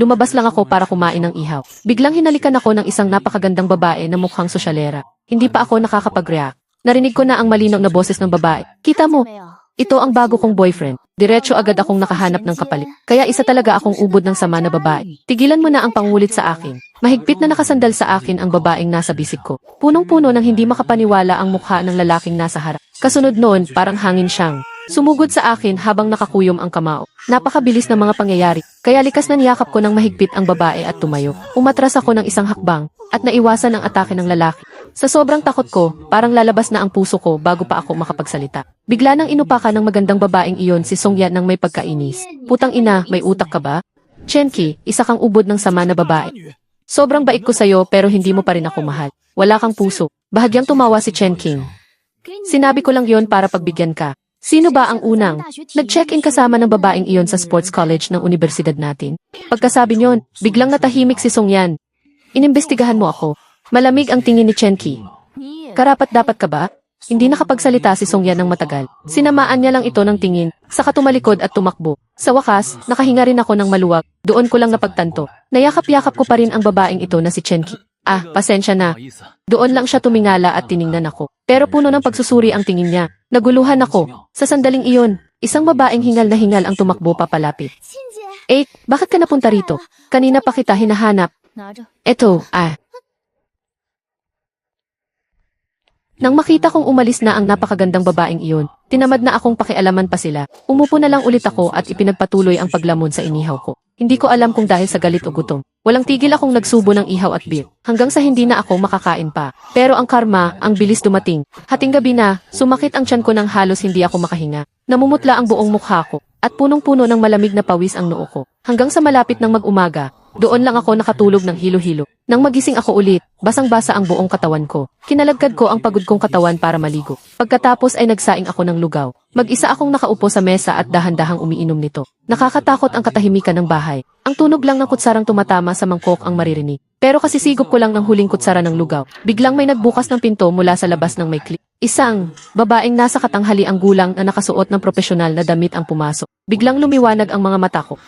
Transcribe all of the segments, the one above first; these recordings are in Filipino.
lumabas lang ako para kumain ng ihaw. Biglang hinalikan ako ng isang napakagandang babae na mukhang sosyalera. Hindi pa ako nakakapag-react. Narinig ko na ang malinaw na boses ng babae. Kita mo, ito ang bago kong boyfriend. Diretso agad akong nakahanap ng kapalit. Kaya isa talaga akong ubod ng sama na babae. Tigilan mo na ang pangulit sa akin. Mahigpit na nakasandal sa akin ang babaeng nasa bisik ko. Punong-puno nang hindi makapaniwala ang mukha ng lalaking nasa harap. Kasunod noon, parang hangin siyang sumugod sa akin habang nakakuyom ang kamao. Napakabilis ng mga pangyayari, kaya likas na niyakap ko ng mahigpit ang babae at tumayo. Umatras ako ng isang hakbang, at naiwasan ang atake ng lalaki. Sa sobrang takot ko, parang lalabas na ang puso ko bago pa ako makapagsalita. Bigla nang inupakan ng magandang babaeng iyon si Songyan ng may pagkainis. Putang ina, may utak ka ba? Chenki, isa kang ubod ng sama na babae. Sobrang bait ko sa'yo pero hindi mo pa rin ako mahal. Wala kang puso. Bahagyang tumawa si Chen King. Sinabi ko lang yon para pagbigyan ka. Sino ba ang unang nag-check-in kasama ng babaeng iyon sa sports college ng universidad natin? Pagkasabi niyon, biglang natahimik si Songyan. Inimbestigahan mo ako. Malamig ang tingin ni Chenki. Karapat-dapat ka ba? Hindi nakapagsalita si Songyan ng matagal. Sinamaan niya lang ito ng tingin, saka tumalikod at tumakbo. Sa wakas, nakahinga rin ako ng maluwag. Doon ko lang napagtanto. Nayakap-yakap ko pa rin ang babaeng ito na si Chenki. Pasensya na. Doon lang siya tumingala at tiningnan ako. Pero puno ng pagsusuri ang tingin niya. Naguluhan ako. Sa sandaling iyon, isang babaeng hingal na hingal ang tumakbo papalapit. Bakit ka napunta rito? Kanina pa kita hinahanap. Eto. Nang makita kong umalis na ang napakagandang babaeng iyon, tinamad na akong pakialaman pa sila. Umupo na lang ulit ako at ipinagpatuloy ang paglamon sa inihaw ko. Hindi ko alam kung dahil sa galit o gutom. Walang tigil akong nagsubo ng ihaw at beer, hanggang sa hindi na ako makakain pa. Pero ang karma, ang bilis dumating. Hating gabi na, sumakit ang tiyan ko nang halos hindi ako makahinga. Namumutla ang buong mukha ko, at punong-puno ng malamig na pawis ang noo ko. Hanggang sa malapit ng mag-umaga, doon lang ako nakatulog ng hilo-hilo. Nang magising ako ulit, basang-basa ang buong katawan ko. Kinalagkad ko ang pagod kong katawan para maligo. Pagkatapos ay nagsaing ako ng lugaw. Mag-isa akong nakaupo sa mesa at dahan-dahang umiinom nito. Nakakatakot ang katahimikan ng bahay. Ang tunog lang ng kutsarang tumatama sa mangkok ang maririnig. Pero kasisigop ko lang ng huling kutsara ng lugaw. Biglang may nagbukas ng pinto mula sa labas ng may click. Isang babaeng nasa katanghali ang gulang na nakasuot ng propesyonal na damit ang pumasok. Biglang lumiwanag ang mga mata ko.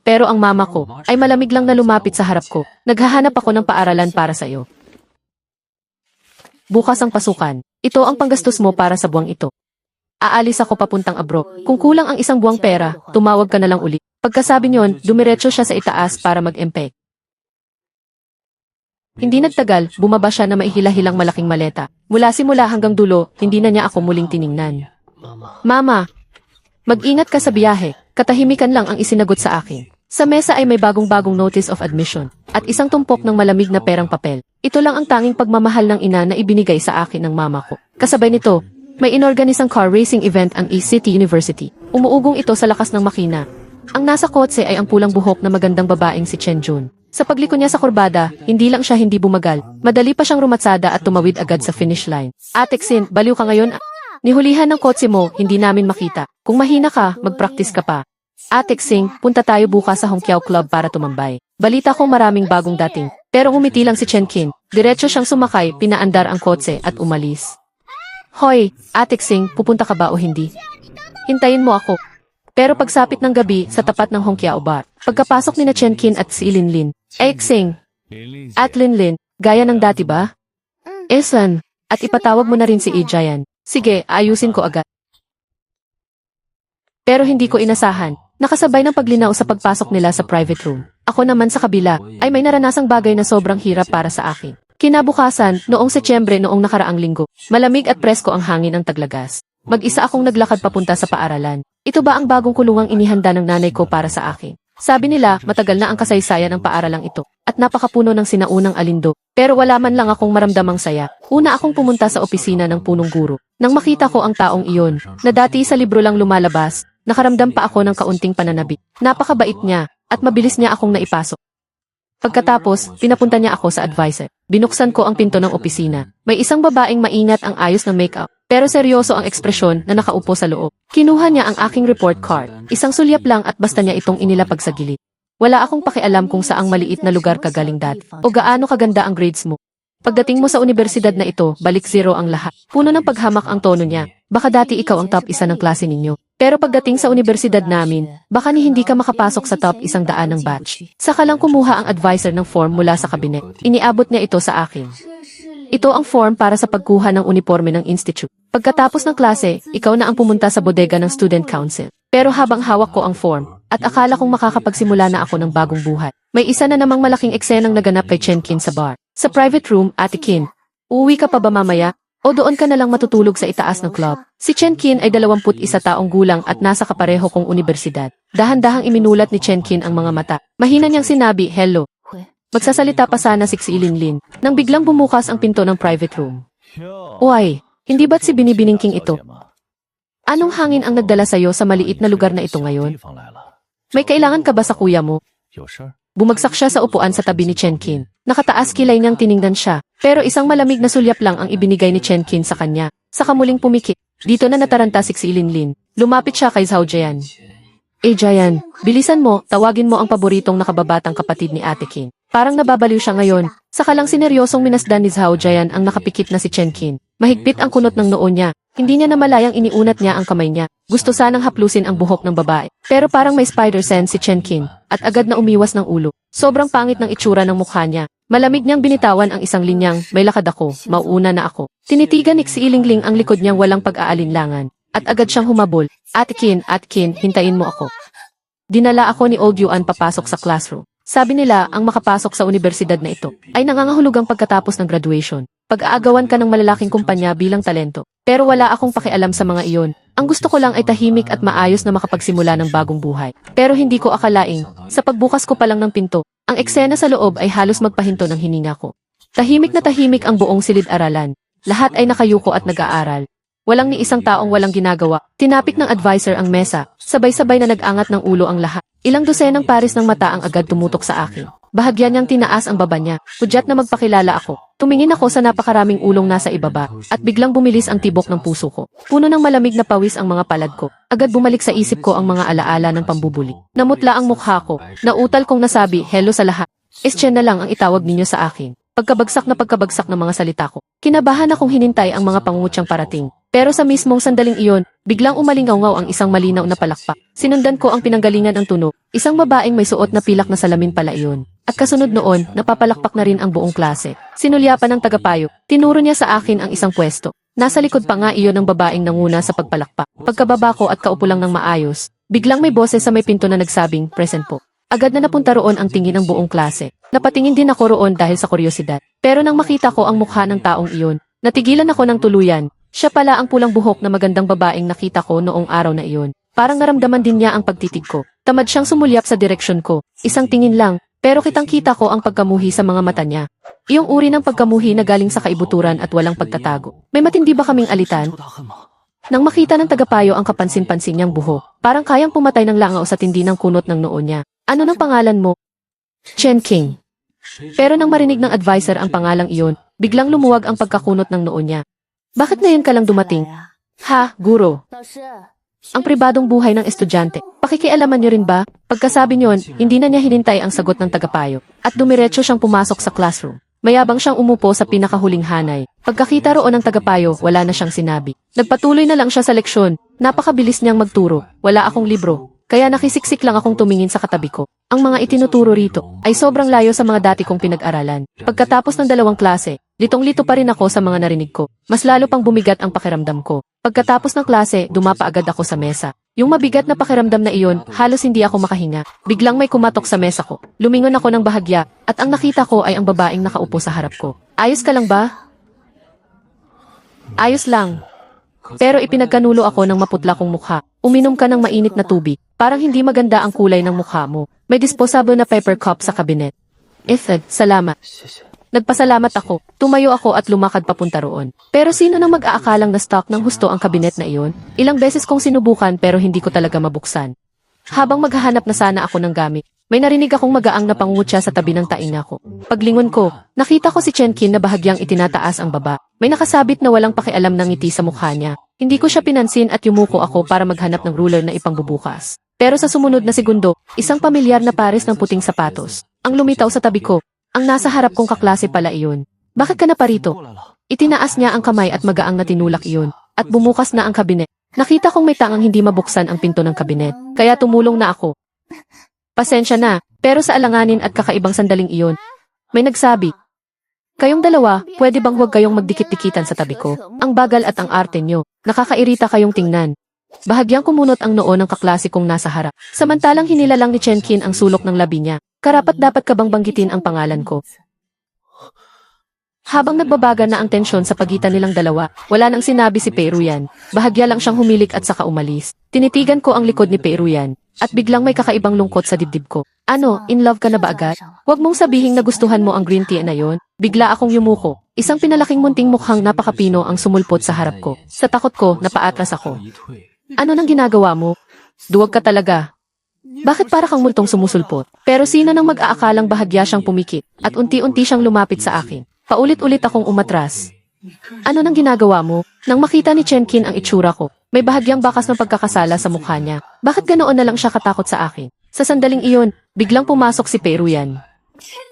Pero ang mama ko ay malamig lang na lumapit sa harap ko. Naghahanap ako ng paaralan para sa iyo. Bukas ang pasukan. Ito ang panggastos mo para sa buwang ito. Aalis ako papuntang abroad. Kung kulang ang isang buwang pera, tumawag ka na lang uli. Pagkasabi niyon, dumiretso siya sa itaas para mag-empek. Hindi nagtagal, bumaba siya na maihila-hilang malaking maleta. Mula simula hanggang dulo, hindi na niya ako muling tiningnan. Mama, mag-ingat ka sa biyahe. Katahimikan lang ang isinagot sa akin. Sa mesa ay may bagong-bagong notice of admission at isang tumpok ng malamig na perang papel. Ito lang ang tanging pagmamahal ng ina na ibinigay sa akin ng mama ko. Kasabay nito, may inorganisang car racing event ang East City University. Umuugong ito sa lakas ng makina. Ang nasa kotse ay ang pulang buhok na magandang babaeng si Chen Jun. Sa pagliko niya sa kurbada, hindi lang siya hindi bumagal. Madali pa siyang rumatsada at tumawid agad sa finish line. Ateksin, baliw ka ngayon? Nihulihan ng kotse mo, hindi namin makita. Kung mahina ka, mag-practice ka pa. Ateksing, punta tayo bukas sa Hongqiao Club para tumambay. Balita ko maraming bagong dating. Pero ngumiti lang si Chen Kin. Diretso siyang sumakay, pinaandar ang kotse at umalis. Hoy, Ateksing, pupunta ka ba o hindi? Hintayin mo ako. Pero pagsapit ng gabi sa tapat ng Hongqiao Bar, pagkapasok ni na Chen Kin at si Linlin. Xing, at Linlin, gaya ng dati ba? Esan, at ipatawag mo na rin si Jayan. Sige, ayusin ko agad. Pero hindi ko inasahan. Nakasabay ng paglinaw sa pagpasok nila sa private room. Ako naman sa kabila, ay may naranasang bagay na sobrang hirap para sa akin. Kinabukasan, noong Setyembre noong nakaraang linggo, malamig at presko ang hangin ng Taglagas. Mag-isa akong naglakad papunta sa paaralan. Ito ba ang bagong kulungang inihanda ng nanay ko para sa akin? Sabi nila, matagal na ang kasaysayan ng paaralang ito, at napakapuno ng sinaunang alindo. Pero wala man lang akong maramdamang saya. Una akong pumunta sa opisina ng punong guro. Nang makita ko ang taong iyon, na dati sa libro lang lumalabas, nakaramdam pa ako ng kaunting pananabik. Napakabait niya, at mabilis niya akong naipasok. Pagkatapos, pinapunta niya ako sa advisor. Binuksan ko ang pinto ng opisina. May isang babaeng maingat ang ayos ng makeup, pero seryoso ang ekspresyon na nakaupo sa loob. Kinuha niya ang aking report card. Isang sulyap lang at basta niya itong inilapag sa gilid. Wala akong pakialam kung saang maliit na lugar ka galing dati, o gaano kaganda ang grades mo. Pagdating mo sa universidad na ito, balik zero ang lahat. Puno ng paghamak ang tono niya. Baka dati ikaw ang top isa ng klase ninyo. Pero pagdating sa universidad namin, baka ni hindi ka makapasok sa top 100 ng batch. Saka lang kumuha ang advisor ng form mula sa kabinet. Iniabot niya ito sa akin. Ito ang form para sa pagkuha ng uniforme ng institute. Pagkatapos ng klase, ikaw na ang pumunta sa bodega ng student council. Pero habang hawak ko ang form, at akala kong makakapagsimula na ako ng bagong buhay, may isa na namang malaking eksenang naganap kay Chen Qin sa bar. Sa private room, Ate Qin, uuwi ka pa ba mamaya? O doon ka na lang matutulog sa itaas ng club? Si Chen Qin ay 21 taong gulang at nasa kapareho kong universidad. Dahan-dahang iminulat ni Chen Qin ang mga mata. Mahina niyang sinabi, hello. Magsasalita pa sana si Xilinlin, nang biglang bumukas ang pinto ng private room. Uy, hindi ba't si Binibiningking ito? Anong hangin ang nagdala sa'yo sa maliit na lugar na ito ngayon? May kailangan ka ba sa kuya mo? Bumagsak siya sa upuan sa tabi ni Chen Qin. Nakataas kilay niyang tiningnan siya, pero isang malamig na sulyap lang ang ibinigay ni Chen Qin sa kanya. Saka muling pumikit. Dito na nataranta si Xilinlin. Lumapit siya kay Zhao Jian. Jian, bilisan mo, tawagin mo ang paboritong nakababatang kapatid ni Ate Qin. Parang nababaliw siya ngayon. Saka lang sineryosong minasdan ni Zhao Jian ang nakapikit na si Chen Qin. Mahigpit ang kunot ng noo niya. Hindi niya namalayang iniunat niya ang kamay niya. Gusto sanang haplusin ang buhok ng babae. Pero parang may spider sense si Chen Qin, at agad na umiwas ng ulo. Sobrang pangit ng itsura ng mukha niya. Malamig niyang binitawan ang isang linyang, may lakad ako, mauuna na ako. Tinitigan ni Xilinling ang likod niyang walang pag-aalinlangan. At agad siyang humabol. Ate Qin, hintayin mo ako. Dinala ako ni Old Yuan papasok sa classroom. Sabi nila, ang makapasok sa universidad na ito ay nangangahulugang pagkatapos ng graduation. Pag-aagawan ka ng malalaking kumpanya bilang talento. Pero wala akong pakialam sa mga iyon. Ang gusto ko lang ay tahimik at maayos na makapagsimula ng bagong buhay. Pero hindi ko akalaing, sa pagbukas ko pa lang ng pinto, ang eksena sa loob ay halos magpahinto ng hininga ko. Tahimik na tahimik ang buong silid-aralan. Lahat ay nakayuko at nag-aaral. Walang ni isang taong walang ginagawa. Tinapik ng advisor ang mesa. Sabay-sabay na nag-angat ng ulo ang lahat. Ilang dosenang pares ng mata ang agad tumutok sa akin. Bahagyan niyang tinaas ang baba niya. Hudyat na magpakilala ako. Tumingin ako sa napakaraming ulong nasa ibaba, at biglang bumilis ang tibok ng puso ko. Puno ng malamig na pawis ang mga palad ko. Agad bumalik sa isip ko ang mga alaala ng pambubuli. Namutla ang mukha ko. Nautal kong nasabi, hello sa lahat. Chen na lang ang itawag ninyo sa akin. Pagkabagsak ng mga salita ko. Kinabahan akong hinintay ang mga pangungutyang parating. Pero sa mismong sandaling iyon, biglang umalingaw ang isang malinaw na palakpak. Sinundan ko ang pinanggalingan ng tunog. Isang babaeng may suot na pilak na salamin pala iyon. At kasunod noon, napapalakpak na rin ang buong klase. Sinulyapan ng tagapayo. Tinuro niya sa akin ang isang pwesto. Nasa likod pa nga iyon ng babaeng nanguna sa pagpalakpak. Pagkababa ko at kaupo lang ng maayos, biglang may boses sa may pinto na nagsabing, present po. Agad na napunta roon ang tingin ng buong klase. Napatingin din ako roon dahil sa kuryosidad. Pero nang makita ko ang mukha ng taong iyon, natigilan ako ng tuluyan. Siya pala ang pulang buhok na magandang babaeng nakita ko noong araw na iyon. Parang naramdaman din niya ang pagtitig ko. Tamad siyang sumulyap sa direksyon ko. Isang tingin lang, pero kitang-kita ko ang pagkamuhi sa mga mata niya. Iyong uri ng pagkamuhi na galing sa kaibuturan at walang pagtatago. May matindi ba kaming alitan? Nang makita ng tagapayo ang kapansin-pansin niyang buhok, parang kayang pumatay ng langaw sa tindi ng kunot ng noo niya. Ano ng pangalan mo? Chen Qin. Pero nang marinig ng advisor ang pangalang iyon, biglang lumuwag ang pagkakunot ng noo niya. Bakit ngayon ka lang dumating? Ha, guro. Ang pribadong buhay ng estudyante. Pakikialaman niyo rin ba? Pagkasabi niyon, hindi na niya hinintay ang sagot ng tagapayo. At dumiretso siyang pumasok sa classroom. Mayabang siyang umupo sa pinakahuling hanay. Pagkakita roon ng tagapayo, wala na siyang sinabi. Nagpatuloy na lang siya sa leksyon. Napakabilis niyang magturo. Wala akong libro. Kaya nakisiksik lang akong tumingin sa katabi ko. Ang mga itinuturo rito ay sobrang layo sa mga dati kong pinag-aralan. Pagkatapos ng 2 klase, litong-lito pa rin ako sa mga narinig ko. Mas lalo pang bumigat ang pakiramdam ko. Pagkatapos ng klase, dumapa agad ako sa mesa. Yung mabigat na pakiramdam na iyon, halos hindi ako makahinga. Biglang may kumatok sa mesa ko. Lumingon ako ng bahagya, at ang nakita ko ay ang babaeng nakaupo sa harap ko. Ayos ka lang ba? Ayos lang. Pero ipinagkanulo ako ng maputla kong mukha. Uminom ka ng mainit na tubig. Parang hindi maganda ang kulay ng mukha mo. May disposable na paper cup sa kabinet. Salamat. Nagpasalamat ako. Tumayo ako at lumakad papunta roon. Pero sino nang mag-aakalang na stock ng husto ang kabinet na iyon? Ilang beses kong sinubukan pero hindi ko talaga mabuksan. Habang maghahanap na sana ako ng gamit, may narinig akong magaang na pangungutya sa tabi ng tainga ko. Paglingon ko, nakita ko si Chen Qin na bahagyang itinataas ang baba. May nakasabit na walang pakialam ng ngiti sa mukha niya. Hindi ko siya pinansin at yumuko ako para maghanap ng ruler na ipangbubukas. Pero sa sumunod na segundo, isang pamilyar na pares ng puting sapatos ang lumitaw sa tabi ko. Ang nasa harap kong kaklase pala iyon. Bakit ka na parito? Itinaas niya ang kamay at magaang na tinulak iyon, at bumukas na ang kabinet. Nakita kong may tangang hindi mabuksan ang pinto ng kabinet, kaya tumulong na ako. Pasensya na, pero sa alanganin at kakaibang sandaling iyon, may nagsabi, "Kayong dalawa, pwede bang huwag kayong magdikit-dikitan sa tabi ko? Ang bagal at ang arte nyo, nakakairita kayong tingnan." Bahagyang kumunot ang noo ng kaklase kong nasa harap. Samantalang hinilalang ni Chenkin ang sulok ng labi niya. Karapat-dapat ka bang banggitin ang pangalan ko? Habang nagbabaga na ang tensyon sa pagitan nilang dalawa, wala nang sinabi si Peruyan. Bahagya lang siyang humilik at saka umalis. Tinitigan ko ang likod ni Peruyan, at biglang may kakaibang lungkot sa dibdib ko. Ano, in love ka na ba agad? Huwag mong sabihing nagustuhan mo ang green tea na yon. Bigla akong yumuko. Isang pinalaking munting mukhang napakapino ang sumulpot sa harap ko. Sa takot ko, napaatras ako. Ano nang ginagawa mo? Duwag ka talaga. Bakit para kang multong sumusulpot? Pero sino nang mag-aakalang bahagya siyang pumikit, at unti-unti siyang lumapit sa akin. Paulit-ulit akong umatras. Ano nang ginagawa mo? Nang makita ni Chenkin ang itsura ko, may bahagyang bakas ng pagkakasala sa mukha niya. Bakit ganoon na lang siya katakot sa akin? Sa sandaling iyon, biglang pumasok si Peruyan.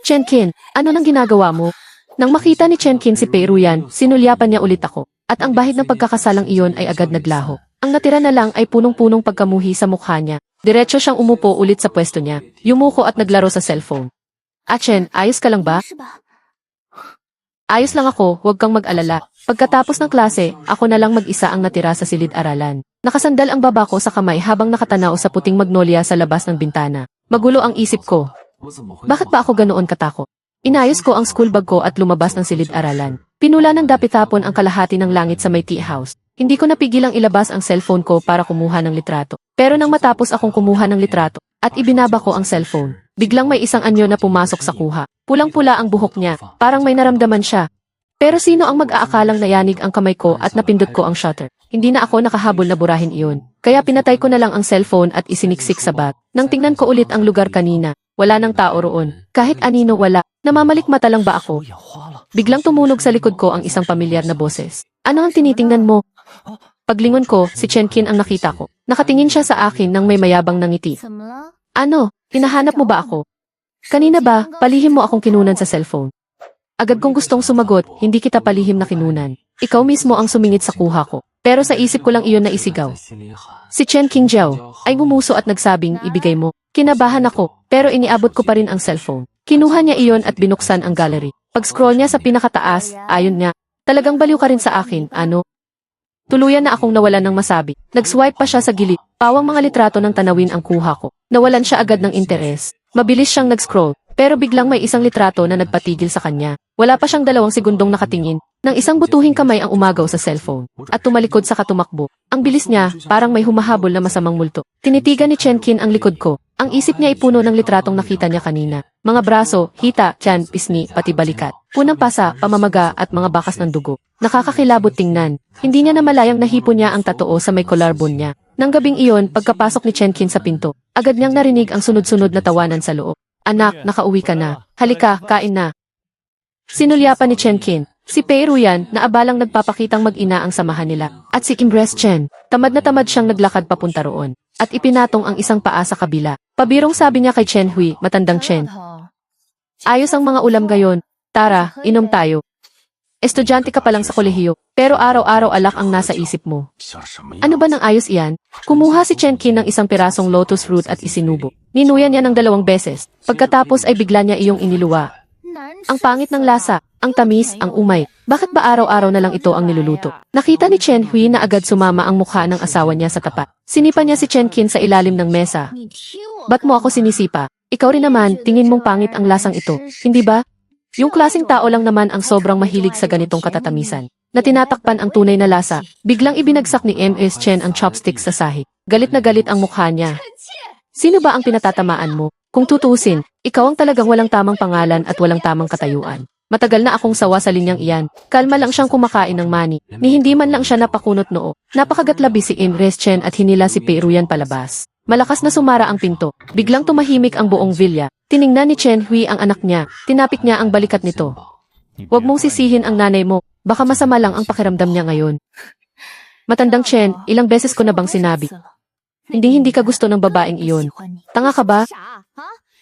Chenkin, ano nang ginagawa mo? Nang makita ni Chenkin si Peruyan, sinulyapan niya ulit ako. At ang bahid ng pagkakasalang iyon ay agad naglaho. Ang natira na lang ay punong-punong pagkamuhi sa mukha niya. Diretso siyang umupo ulit sa pwesto niya. Yumuko at naglaro sa cellphone. Chen, ayos ka lang ba? Ayos lang ako, huwag kang mag-alala. Pagkatapos ng klase, ako na lang mag-isa ang natira sa silid-aralan. Nakasandal ang baba ko sa kamay habang nakatanaw sa puting magnolia sa labas ng bintana. Magulo ang isip ko. Bakit pa ako ganoon katakot? Inayos ko ang school bag ko at lumabas ng silid-aralan. Pinula ng dapit-hapon ang kalahati ng langit sa may tea house. Hindi ko napigilang ilabas ang cellphone ko para kumuha ng litrato. Pero nang matapos akong kumuha ng litrato, at ibinaba ko ang cellphone, biglang may isang anyo na pumasok sa kuha. Pulang-pula ang buhok niya, parang may naramdaman siya. Pero sino ang mag-aakalang nayanig ang kamay ko at napindot ko ang shutter? Hindi na ako nakahabol na burahin iyon. Kaya pinatay ko na lang ang cellphone at isiniksik sa bag. Nang tingnan ko ulit ang lugar kanina, wala nang tao roon. Kahit anino wala. Namamalikmata lang ba ako? Biglang tumunog sa likod ko ang isang pamilyar na boses. Ano ang tinitingnan mo? Paglingon ko, si Chenkin ang nakita ko. Nakatingin siya sa akin nang may mayabang na ngiti. Ano? Hinahanap mo ba ako? Kanina ba, palihim mo akong kinunan sa cellphone? Agad kong gustong sumagot, hindi kita palihim na kinunan. Ikaw mismo ang sumingit sa kuha ko. Pero sa isip ko lang iyon na isigaw. Si Chen Qingjiao ay gumuso at nagsabing ibigay mo. Kinabahan ako, pero iniabot ko pa rin ang cellphone. Kinuha niya iyon at binuksan ang gallery. Pag-scroll niya sa pinakataas, ayon niya, talagang baliw ka rin sa akin, ano? Tuluyan na akong nawalan ng masabi. Nag-swipe pa siya sa gilid. Pawang mga litrato ng tanawin ang kuha ko. Nawalan siya agad ng interes. Mabilis siyang nag-scroll, pero biglang may isang litrato na nagpatigil sa kanya. Wala pa siyang 2 segundong nakatingin, nang isang butuhing kamay ang umagaw sa cellphone, at tumalikod sa katumakbo. Ang bilis niya, parang may humahabol na masamang multo. Tinitigan ni Chenkin ang likod ko. Ang isip niya ay puno ng litratong nakita niya kanina. Mga braso, hita, tiyan, pisngi, pati balikat. Punang pasa, pamamaga, at mga bakas ng dugo. Nakakakilabot tingnan. Hindi niya namalayang nahipo niya ang tatoo sa may collarbone niya. Nang gabing iyon, pagkapasok ni Chenkin sa pinto, agad niyang narinig ang sunod-sunod na tawanan sa loob. Anak, nakauwi ka na. Halika, kain na. Sinulyapan ni Chenkin. Si Peruyan, na abalang nagpapakitang mag-ina ang samahan nila. At si Imbres Chen, tamad na tamad siyang naglakad papunta roon. At ipinatong ang isang paa sa kabila. Pabirong sabi niya kay Chen Hui, matandang Chen. Ayos ang mga ulam gayon. Tara, inom tayo. Estudyante ka pa lang sa kolehiyo, pero araw-araw alak ang nasa isip mo. Ano ba nang ayos iyan? Kumuha si Chenkin ng isang pirasong lotus fruit at isinubo. Ninuyan niya ng 2 beses. Pagkatapos ay bigla niya iyong iniluwa. Ang pangit ng lasa, ang tamis, ang umay. Bakit ba araw-araw na lang ito ang niluluto? Nakita ni Chen Hui na agad sumama ang mukha ng asawa niya sa tapat. Sinipa niya si Chenkin sa ilalim ng mesa. Ba't mo ako sinisipa? Ikaw rin naman, tingin mong pangit ang lasang ito, hindi ba? Yung klaseng tao lang naman ang sobrang mahilig sa ganitong katatamisan. Na tinatakpan ang tunay na lasa, biglang ibinagsak ni Ms. Chen ang chopsticks sa sahig. Galit na galit ang mukha niya. Sino ba ang pinatatamaan mo? Kung tutusin, ikaw ang talagang walang tamang pangalan at walang tamang katayuan. Matagal na akong sawa sa linyang iyan. Kalma lang siyang kumakain ng mani, ni hindi man lang siya napakunot noo. Napakagatlabi si Ms. Chen at hinila si Peruyan palabas. Malakas na sumara ang pinto. Biglang tumahimik ang buong villa. Tiningnan ni Chen Hui ang anak niya. Tinapik niya ang balikat nito. Huwag mong sisihin ang nanay mo. Baka masama lang ang pakiramdam niya ngayon. Matandang Chen, ilang beses ko na bang sinabi? Hindi ka gusto ng babaeng iyon. Tanga ka ba?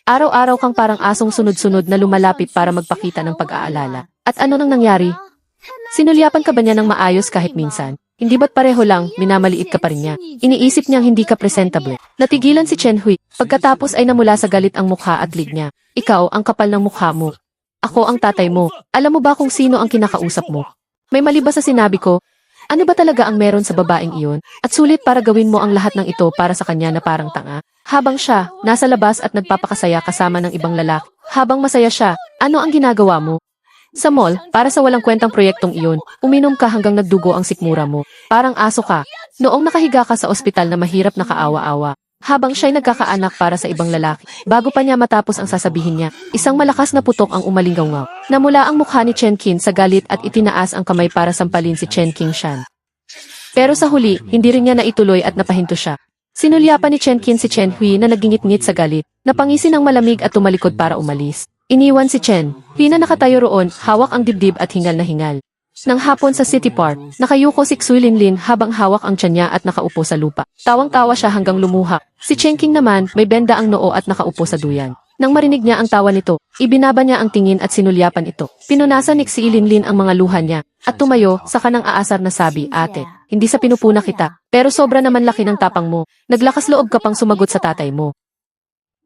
Araw-araw kang parang asong sunod-sunod na lumalapit para magpakita ng pag-aalala. At ano nang nangyari? Sinulyapan ka ba niya ng maayos kahit minsan? Hindi ba't pareho lang, minamaliit ka pa rin niya. Iniisip niyang hindi ka presentable. Natigilan si Chen Hui. Pagkatapos ay namula sa galit ang mukha at lig niya. Ikaw ang kapal ng mukha mo. Ako ang tatay mo. Alam mo ba kung sino ang kinakausap mo? May mali ba sa sinabi ko? Ano ba talaga ang meron sa babaeng iyon? At sulit para gawin mo ang lahat ng ito para sa kanya na parang tanga? Habang siya, nasa labas at nagpapakasaya kasama ng ibang lalaki. Habang masaya siya, ano ang ginagawa mo? Sa mall, para sa walang kwentang proyektong iyon, uminom ka hanggang nagdugo ang sikmura mo. Parang aso ka. Noong nakahiga ka sa ospital na mahirap na kaawa-awa. Habang siya'y nagkakaanak para sa ibang lalaki. Bago pa niya matapos ang sasabihin niya, isang malakas na putok ang umalinggaw-ngaw. Namula ang mukha ni Chen Qin sa galit at itinaas ang kamay para sampalin si Chen Qingshan. Pero sa huli, hindi rin niya naituloy at napahinto siya. Sinulyapan ni Chen Qin si Chen Hui na nagingit-ngit sa galit. Napangisi ng malamig at tumalikod para umalis. Iniwan si Chen Hui na nakatayo roon, hawak ang dibdib at hingal na hingal. Nang hapon sa City Park, nakayuko si Xui Linlin habang hawak ang tiyan niya at nakaupo sa lupa. Tawang-tawa siya hanggang lumuha. Si Chen Qing naman, may benda ang noo at nakaupo sa duyan. Nang marinig niya ang tawa nito, ibinaba niya ang tingin at sinulyapan ito. Pinunasan ni Xui Linlin ang mga luha niya at tumayo, saka nang aasar na sabi, "Ate, hindi sa pinupuna kita, pero sobra naman laki ng tapang mo. Naglakas loob ka pang sumagot sa tatay mo.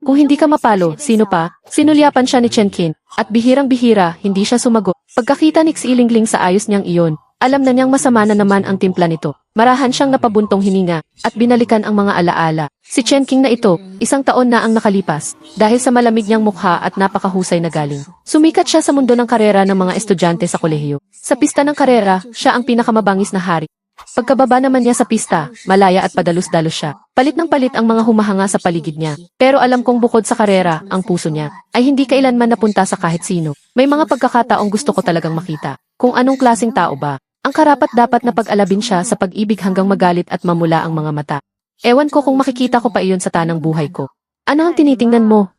Kung hindi ka mapalo, sino pa?" Sinulyapan siya ni Chen Qin, at bihirang-bihira, hindi siya sumagot. Pagkakita ni Xi Lingling sa ayos niyang iyon, alam na niyang masama na naman ang timpla nito. Marahan siyang napabuntong hininga, at binalikan ang mga alaala. Si Chen Qing na ito, 1 taon na ang nakalipas, dahil sa malamig niyang mukha at napakahusay na galing. Sumikat siya sa mundo ng karera ng mga estudyante sa kolehiyo. Sa pista ng karera, siya ang pinakamabangis na hari. Pagkababa naman niya sa pista, malaya at padalus-dalos siya. Palit ng palit ang mga humahanga sa paligid niya. Pero alam kong bukod sa karera, ang puso niya ay hindi kailanman napunta sa kahit sino. May mga pagkakataong gusto ko talagang makita. Kung anong klaseng tao ba? Ang karapat-dapat na pag-alabin siya sa pag-ibig hanggang magalit at mamula ang mga mata. Ewan ko kung makikita ko pa iyon sa tanang buhay ko. Ano ang tinitingnan mo?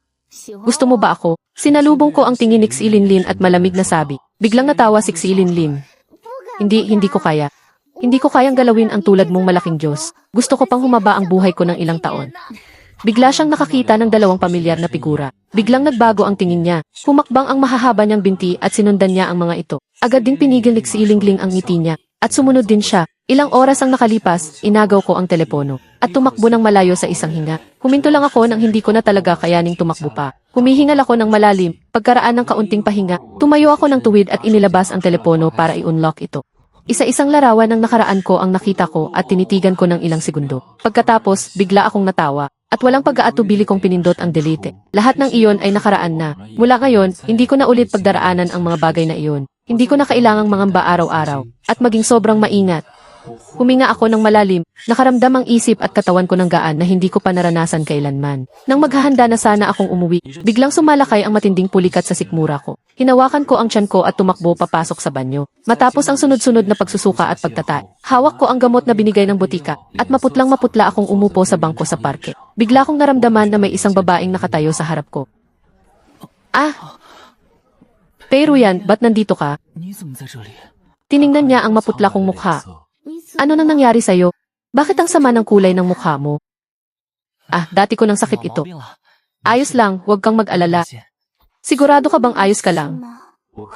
Gusto mo ba ako? Sinalubong ko ang tingin ni Xi Linlin at malamig na sabi. Biglang natawa si Xi Linlin. Hindi ko kaya. Hindi ko kayang galawin ang tulad mong malaking Diyos. Gusto ko pang humaba ang buhay ko ng ilang taon. Bigla siyang nakakita ng 2 pamilyar na figura. Biglang nagbago ang tingin niya. Humakbang ang mahahaba niyang binti at sinundan niya ang mga ito. Agad ding pinigil ni Xi Lingling ang ngiti niya. At sumunod din siya. Ilang oras ang nakalipas, inagaw ko ang telepono. At tumakbo ng malayo sa isang hinga. Huminto lang ako nang hindi ko na talaga kayaning tumakbo pa. Humihingal ako ng malalim. Pagkaraan ng kaunting pahinga, tumayo ako ng tuwid at inilabas ang telepono para i-unlock ito. Isa-isang larawan ng nakaraan ko ang nakita ko at tinitigan ko ng ilang segundo. Pagkatapos, bigla akong natawa. At walang pag-aatubili kong pinindot ang delete. Lahat ng iyon ay nakaraan na. Mula ngayon, hindi ko na ulit pagdaraanan ang mga bagay na iyon. Hindi ko na kailangang mangamba araw-araw. At maging sobrang maingat. Huminga ako ng malalim, nakaramdam ang isip at katawan ko ng gaan na hindi ko pa naranasan kailanman. Nang maghahanda na sana akong umuwi, biglang sumalakay ang matinding pulikat sa sikmura ko. Hinawakan ko ang tiyan ko at tumakbo papasok sa banyo. Matapos ang sunod-sunod na pagsusuka at pagtatay, hawak ko ang gamot na binigay ng butika at maputlang-maputla akong umupo sa bangko sa parke. Bigla kong naramdaman na may isang babaeng nakatayo sa harap ko. Pero yan, ba't nandito ka? Tiningnan niya ang maputla kong mukha. Ano nang nangyari sa'yo? Bakit ang sama ng kulay ng mukha mo? Dati ko nang sakit ito. Ayos lang, huwag kang mag-alala. Sigurado ka bang ayos ka lang?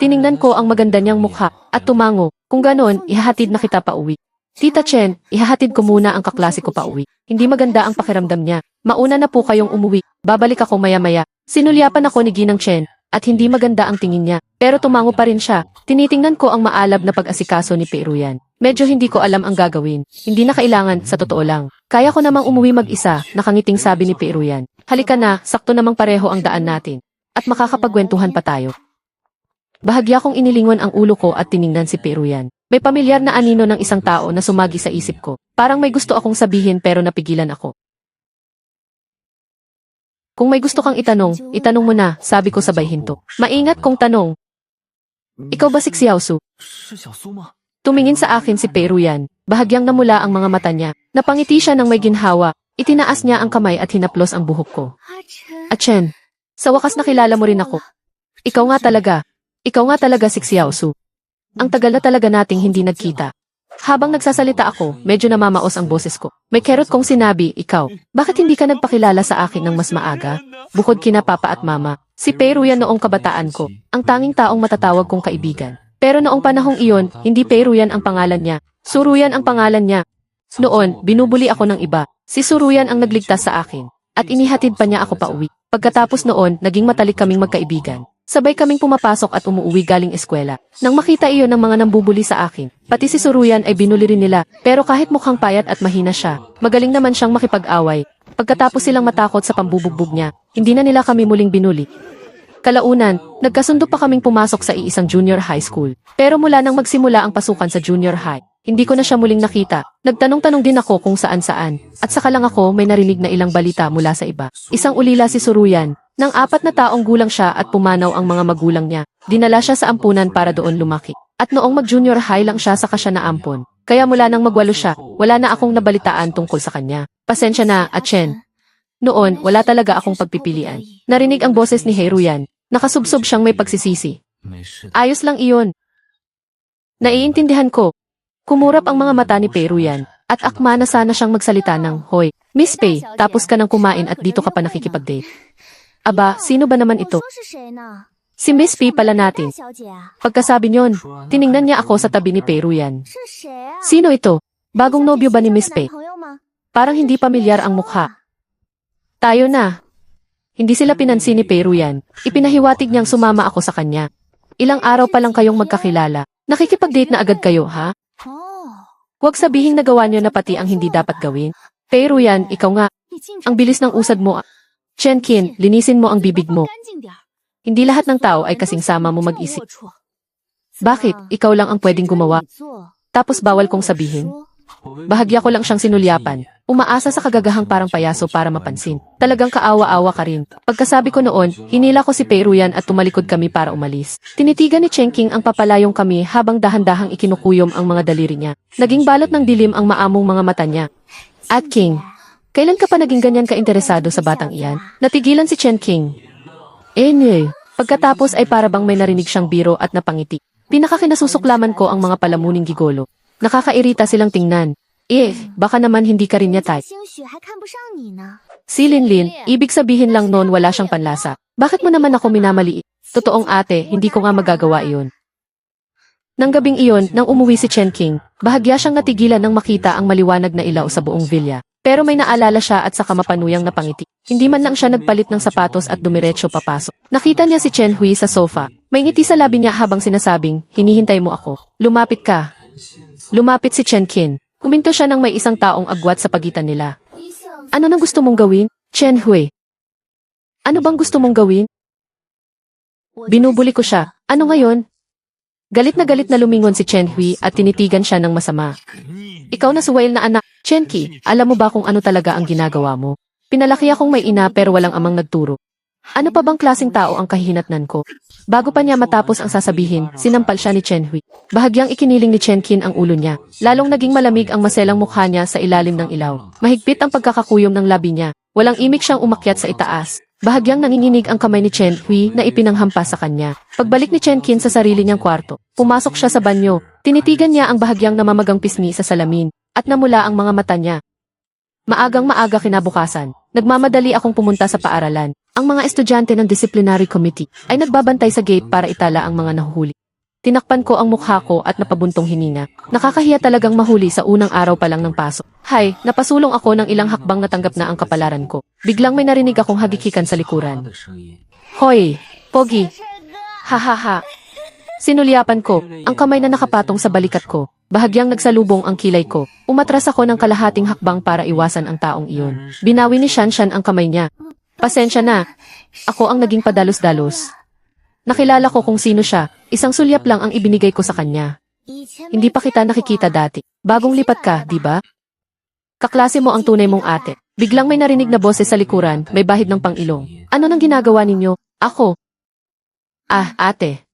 Tiningnan ko ang maganda niyang mukha at tumango. Kung ganon, ihahatid na kita pa uwi. Tita Chen, ihahatid ko muna ang kaklase ko pa uwi. Hindi maganda ang pakiramdam niya. Mauna na po kayong umuwi. Babalik ako maya-maya. Sinulyapan ako ni Ginang Chen at hindi maganda ang tingin niya. Pero tumango pa rin siya. Tinitingnan ko ang maalab na pag-asikaso ni Peruyan. Medyo hindi ko alam ang gagawin. Hindi na kailangan, sa totoo lang. Kaya ko namang umuwi mag-isa, nakangiting sabi ni Peruyan. Halika na, sakto namang pareho ang daan natin. At makakapagkwentuhan pa tayo. Bahagya kong inilingon ang ulo ko at tiningnan si Peruyan. May pamilyar na anino ng isang tao na sumagi sa isip ko. Parang may gusto akong sabihin pero napigilan ako. Kung may gusto kang itanong mo na, sabi ko sabay hinto. Maingat kong tanong. Ikaw ba si Xiaosu? Tumingin sa akin si Peruyan. Bahagyang namula ang mga mata niya. Napangiti siya ng may ginhawa. Itinaas niya ang kamay at hinaplos ang buhok ko. Chen, sa wakas nakilala mo rin ako. Ikaw nga talaga si Xiaosu. Ang tagal na talaga nating hindi nagkita. Habang nagsasalita ako, medyo namamaos ang boses ko. May kerot kong sinabi, ikaw, bakit hindi ka nagpakilala sa akin ng mas maaga? Bukod kina papa at mama, si Peruyan noong kabataan ko, ang tanging taong matatawag kong kaibigan. Pero noong panahong iyon, hindi Peruyan ang pangalan niya, Suruyan ang pangalan niya. Noon, binubuli ako ng iba. Si Suruyan ang nagligtas sa akin. At inihatid pa niya ako pauwi. Pagkatapos noon, naging matalik kaming magkaibigan. Sabay kaming pumapasok at umuuwi galing eskwela. Nang makita iyon ng mga nambubuli sa akin, pati si Suruyan ay binuli rin nila. Pero kahit mukhang payat at mahina siya, magaling naman siyang makipag-away. Pagkatapos silang matakot sa pambubugbog niya, hindi na nila kami muling binuli. Kalaunan, nagkasundo pa kaming pumasok sa iisang junior high school. Pero mula nang magsimula ang pasukan sa junior high, hindi ko na siya muling nakita. Nagtanong-tanong din ako kung saan-saan. At saka lang ako may narinig na ilang balita mula sa iba. Isang ulila si Suruyan. Nang 4 na taong gulang siya at pumanaw ang mga magulang niya, dinala siya sa ampunan para doon lumaki. At noong mag-junior high lang siya saka siya naampon. Kaya mula nang magwalo siya, wala na akong nabalitaan tungkol sa kanya. Pasensya na, Chen. Noon, wala talaga akong pagpipilian. Narinig ang boses ni Heruyan. Nakasubsob siyang may pagsisisi. Ayos lang iyon. Naiintindihan ko. Kumurap ang mga mata ni Peruyan. At akma na sana siyang magsalita ng, Hoy, Miss Pei, tapos ka nang kumain at dito ka pa nakikipag-date. Aba, sino ba naman ito? Si Miss P pala natin. Pagkasabi niyon, tiningnan niya ako sa tabi ni Peruyan. Sino ito? Bagong nobyo ba ni Miss P? Parang hindi pamilyar ang mukha. Tayo na. Hindi sila pinansin ni Peruyan. Ipinahiwatig niyang sumama ako sa kanya. Ilang araw pa lang kayong magkakilala. Nakikipag-date na agad kayo, ha? Huwag sabihing nagawa niyo na pati ang hindi dapat gawin. Peruyan, ikaw nga. Ang bilis ng usad mo. Chenkin, linisin mo ang bibig mo. Hindi lahat ng tao ay kasing sama mo mag-isip. Bakit? Ikaw lang ang pwedeng gumawa. Tapos bawal kong sabihin. Bahagya ko lang siyang sinulyapan. Umaasa sa kagagahang parang payaso para mapansin. Talagang kaawa-awa ka rin. Pagkasabi ko noon, hinila ko si Peruyan at tumalikod kami para umalis. Tinitigan ni Chenking ang papalayong kami habang dahan-dahang ikinukuyom ang mga daliri niya. Naging balot ng dilim ang maamong mga mata niya. At King, kailan ka pa naging ganyan ka-interesado sa batang iyan? Natigilan si Chenking. Pagkatapos ay para bang may narinig siyang biro at napangiti. Pinakakinasusuklaman ko ang mga palamuning gigolo. Nakakairita silang tingnan. Baka naman hindi ka rin niya type. Si Linlin, ibig sabihin lang noon wala siyang panlasa. Bakit mo naman ako minamaliit? Totoong ate, hindi ko nga magagawa iyon. Nang gabing iyon, nang umuwi si Chenking, bahagya siyang natigilan nang makita ang maliwanag na ilaw sa buong villa. Pero may naalala siya at saka mapanuyang napangiti. Hindi man lang siya nagpalit ng sapatos at dumiretso papasok. Nakita niya si Chen Hui sa sofa. May ngiti sa labi niya habang sinasabing, hinihintay mo ako. Lumapit ka. Lumapit si Chen Qin. Huminto siya nang may isang taong agwat sa pagitan nila. Ano nang gusto mong gawin, Chen Hui? Ano bang gusto mong gawin? Binubuli ko siya. Ano ngayon? Galit na lumingon si Chen Hui at tinitigan siya ng masama. Ikaw na suwail na anak, Chen Qi, alam mo ba kung ano talaga ang ginagawa mo? Pinalaki akong may ina pero walang amang nagturo. Ano pa bang klaseng tao ang kahihinatnan ko? Bago pa niya matapos ang sasabihin, sinampal siya ni Chen Hui. Bahagyang ikiniling ni Chen Qin ang ulo niya. Lalong naging malamig ang maselang mukha niya sa ilalim ng ilaw. Mahigpit ang pagkakakuyom ng labi niya. Walang imik siyang umakyat sa itaas. Bahagyang nanginginig ang kamay ni Chen Hui na ipinanghampas sa kanya. Pagbalik ni Chen Qin sa sarili niyang kwarto, pumasok siya sa banyo. Tinitigan niya ang bahagyang namamagang pisngi sa salamin at namula ang mga mata niya. Maagang maaga kinabukasan, nagmamadali akong pumunta sa paaralan. Ang mga estudyante ng disciplinary committee ay nagbabantay sa gate para itala ang mga nahuhuli. Tinakpan ko ang mukha ko at napabuntong hininga. Nakakahiya talagang mahuli sa unang araw pa lang ng pasok. Hay, napasulong ako ng ilang hakbang natanggap na ang kapalaran ko. Biglang may narinig akong hagikikan sa likuran. Hoy, Pogi! Ha. Sinulyapan ko, ang kamay na nakapatong sa balikat ko. Bahagyang nagsalubong ang kilay ko. Umatras ako ng kalahating hakbang para iwasan ang taong iyon. Binawi ni Shanshan ang kamay niya. Pasensya na. Ako ang naging padalos-dalos. Nakilala ko kung sino siya. Isang sulyap lang ang ibinigay ko sa kanya. Hindi pa kita nakikita dati. Bagong lipat ka, di ba? Kaklase mo ang tunay mong ate. Biglang may narinig na boses sa likuran, may bahid ng pang-ilong. Ano nang ginagawa ninyo? Ako. Ate.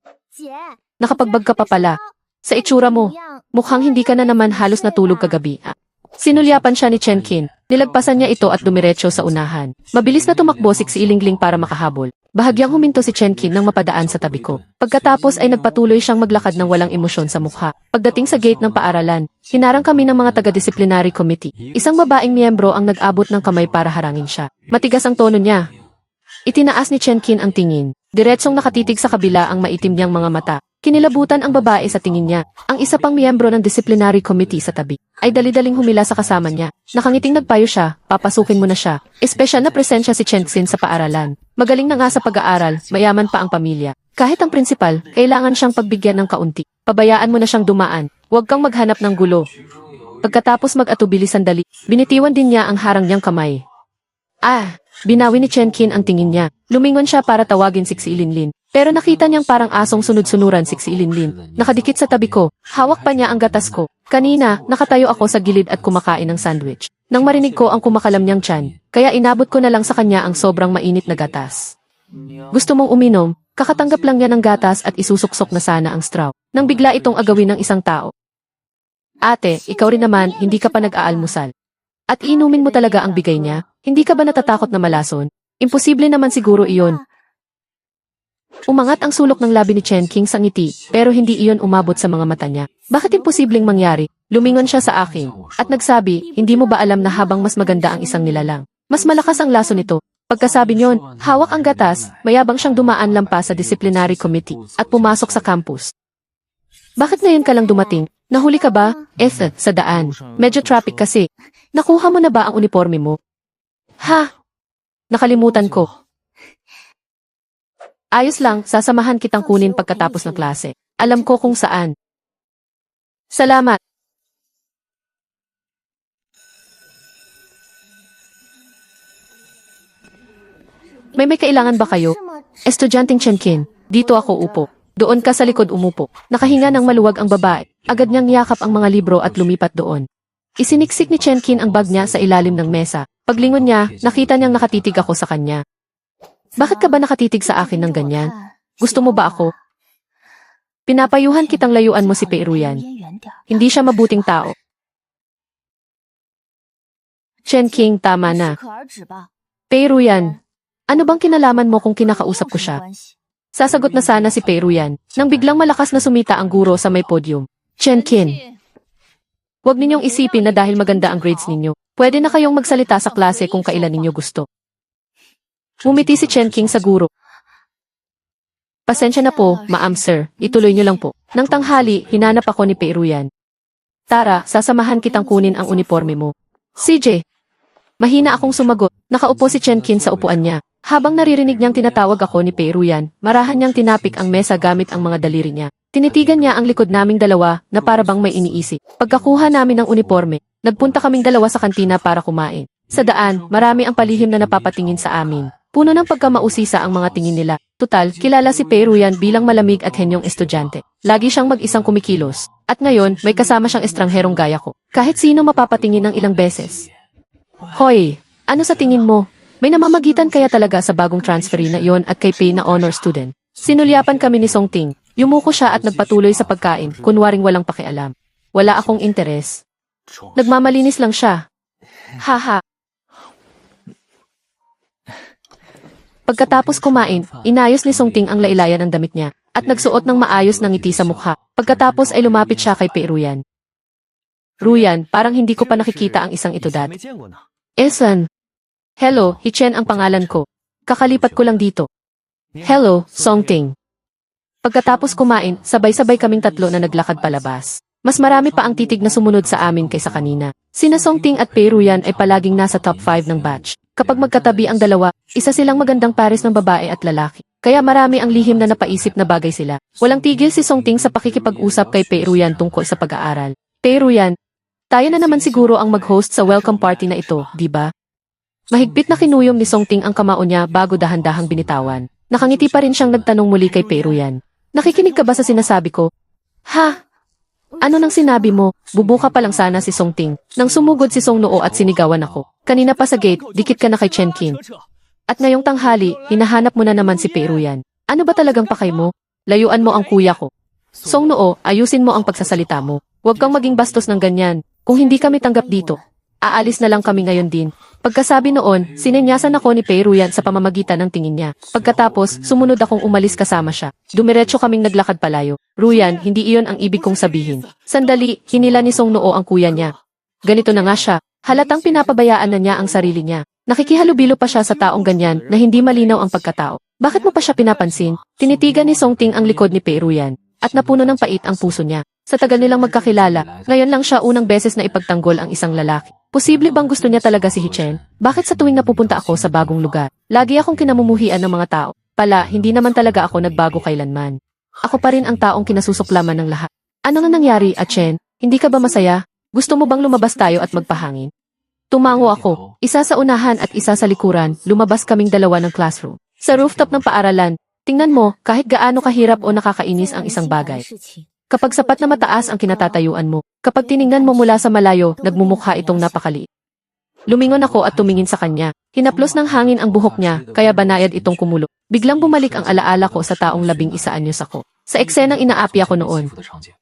Nakapagbag ka pa pala. Sa itsura mo, mukhang hindi ka na naman halos natulog kagabi. Sinulyapan siya ni Chen Qin. Nilagpasan niya ito at dumiretso sa unahan. Mabilis na tumakbo si Ilingling para makahabol. Bahagyang huminto si Chen Qin nang mapadaan sa tabi ko. Pagkatapos ay nagpatuloy siyang maglakad ng walang emosyon sa mukha. Pagdating sa gate ng paaralan, hinarang kami ng mga taga-disciplinary committee. Isang babaeng miyembro ang nag-abot ng kamay para harangin siya. Matigas ang tono niya. Itinaas ni Chen Qin ang tingin. Diretsong nakatitig sa kabila ang maitim niyang mga mata. Kinilabutan ang babae sa tingin niya. Ang isa pang miyembro ng disciplinary committee sa tabi ay dali-daling humila sa kasama niya. Nakangiting nagpayo siya, papasukin mo na siya. Espesyal na presensya si Chenxin sa paaralan. Magaling na nga sa pag-aaral, mayaman pa ang pamilya. Kahit ang prinsipal, kailangan siyang pagbigyan ng kaunti. Pabayaan mo na siyang dumaan. Huwag kang maghanap ng gulo. Pagkatapos mag-atubili sandali, binitiwan din niya ang harang niyang kamay. Binawi ni Chenkin ang tingin niya. Lumingon siya para tawagin si Xilinlin. Pero nakita niyang parang asong sunod-sunuran si Xilinlin. Nakadikit sa tabi ko, hawak pa niya ang gatas ko. Kanina, nakatayo ako sa gilid at kumakain ng sandwich. Nang marinig ko ang kumakalam niyang tiyan, kaya inabot ko na lang sa kanya ang sobrang mainit na gatas. Gusto mong uminom? Kakatanggap lang niya ng gatas at isusuksok na sana ang straw. Nang bigla itong agawin ng isang tao. Ate, ikaw rin naman, hindi ka pa nag-aalmusal. At inumin mo talaga ang bigay niya? Hindi ka ba natatakot na malason? Imposible naman siguro iyon. Umangat ang sulok ng labi ni Chen King sa ngiti, pero hindi iyon umabot sa mga mata niya. Bakit imposibleng mangyari? Lumingon siya sa akin, at nagsabi, hindi mo ba alam na habang mas maganda ang isang nilalang, mas malakas ang laso nito? Pagkasabi niyon, hawak ang gatas, mayabang siyang dumaan lampas sa disciplinary committee, at pumasok sa campus. Bakit ngayon ka lang dumating? Nahuli ka ba? Sa daan. Medyo traffic kasi. Nakuha mo na ba ang uniforme mo? Nakalimutan ko. Ayos lang, sasamahan kitang kunin pagkatapos ng klase. Alam ko kung saan. Salamat. May kailangan ba kayo? Estudyanteng Chenkin, dito ako upo. Doon ka sa likod umupo. Nakahinga ng maluwag ang babae. Agad niyang yakap ang mga libro at lumipat doon. Isiniksik ni Chenkin ang bag niya sa ilalim ng mesa. Paglingon niya, nakita niyang nakatitig ako sa kanya. Bakit ka ba nakatitig sa akin ng ganyan? Gusto mo ba ako? Pinapayuhan kitang layuan mo si Peiruyan. Hindi siya mabuting tao. Chenking, tama na. Peiruyan, ano bang kinalaman mo kung kinakausap ko siya? Sasagot na sana si Peiruyan, nang biglang malakas na sumita ang guro sa may podium. Chenkin, huwag ninyong isipin na dahil maganda ang grades ninyo, pwede na kayong magsalita sa klase kung kailan ninyo gusto. Ngumiti si Chenking sa guro. Pasensya na po, ma'am sir, ituloy niyo lang po. Nang tanghali, hinanap ako ni Peiruyan. Tara, sasamahan kitang kunin ang uniforme mo. CJ. Mahina akong sumagot, nakaupo si Chenkin sa upuan niya. Habang naririnig niyang tinatawag ako ni Peiruyan, marahan niyang tinapik ang mesa gamit ang mga daliri niya. Tinitigan niya ang likod naming dalawa na para bang may iniisip. Pagkakuha namin ng uniforme, nagpunta kaming dalawa sa kantina para kumain. Sa daan, marami ang palihim na napapatingin sa amin. Puno ng pagkamausisa ang mga tingin nila. Tutal, kilala si Peiruyan bilang malamig at henyong estudyante. Lagi siyang mag-isang kumikilos. At ngayon, may kasama siyang estrangherong gaya ko. Kahit sino mapapatingin ng ilang beses. Hoy, ano sa tingin mo? May namamagitan kaya talaga sa bagong transferee na iyon at kay Pei na honor student. Sinulyapan kami ni Songting. Yumuko siya at nagpatuloy sa pagkain, kunwaring walang pakialam. Wala akong interes. Nagmamalinis lang siya. Haha. Pagkatapos kumain, inayos ni Songting ang lailayan ng damit niya at nagsuot ng maayos na ngiti sa mukha. Pagkatapos ay lumapit siya kay Peiruyan. Ruyan, parang hindi ko pa nakikita ang isang ito dati. Esan. Hello, Hichen ang pangalan ko. Kakalipat ko lang dito. Hello, Songting. Pagkatapos kumain, sabay-sabay kaming tatlo na naglakad palabas. Mas marami pa ang titig na sumunod sa amin kaysa kanina. Sina Songting at Peiruyan ay palaging nasa top 5 ng batch. Kapag magkatabi ang dalawa, isa silang magandang pares ng babae at lalaki. Kaya marami ang lihim na napaisip na bagay sila. Walang tigil si Songting sa pakikipag-usap kay Peiruyan tungkol sa pag-aaral. Peiruyan, tayo na naman siguro ang mag-host sa welcome party na ito, di ba? Mahigpit na kinuyom ni Songting ang kamao niya bago dahan-dahang binitawan. Nakangiti pa rin siyang nagtanong muli kay Peiruyan. Nakikinig ka ba sa sinasabi ko? Ha? Ano nang sinabi mo? Bubuka pa lang sana si Songting. Nang sumugod si Songnoo at sinigawan ako. Kanina pa sa gate, dikit ka na kay Chenkin. At ngayong tanghali, hinahanap mo na naman si Peiruyan. Ano ba talagang pakay mo? Layuan mo ang kuya ko. Songnoo, ayusin mo ang pagsasalita mo. Huwag kang maging bastos ng ganyan. Kung hindi kami tanggap dito, aalis na lang kami ngayon din. Pagkasabi noon, sinenyasan ako ni Peiruyan sa pamamagitan ng tingin niya. Pagkatapos, sumunod akong umalis kasama siya. Dumiretso kaming naglakad palayo. Ruyan, hindi iyon ang ibig kong sabihin. Sandali, hinila ni Songnoo ang kuya niya. Ganito na nga siya. Halatang pinapabayaan na niya ang sarili niya. Nakikihalubilo pa siya sa taong ganyan na hindi malinaw ang pagkatao. Bakit mo pa siya pinapansin? Tinitigan ni Songting ang likod ni Peiruyan. at napuno ng pait ang puso niya. Sa tagal nilang magkakilala, ngayon lang siya unang beses na ipagtanggol ang isang lalaki. Posible bang gusto niya talaga si Hichen? Bakit sa tuwing napupunta ako sa bagong lugar, lagi akong kinamumuhian ng mga tao? Pala, hindi naman talaga ako nagbago kailanman. Ako pa rin ang taong kinasusuklaman ng lahat. Ano nga nangyari, Chen? Hindi ka ba masaya? Gusto mo bang lumabas tayo at magpahangin? Tumango ako, isa sa unahan at isa sa likuran, lumabas kaming dalawa ng classroom. Sa rooftop ng paaralan, tingnan mo, kahit gaano kahirap o nakakainis ang isang bagay. Kapag sapat na mataas ang kinatatayuan mo, kapag tiningnan mo mula sa malayo, nagmumukha itong napakaliit. Lumingon ako at tumingin sa kanya. Hinaplos ng hangin ang buhok niya, kaya banayad itong kumulo. Biglang bumalik ang alaala ko sa taong 11 anyos ako. Sa eksenang inaapi ako noon.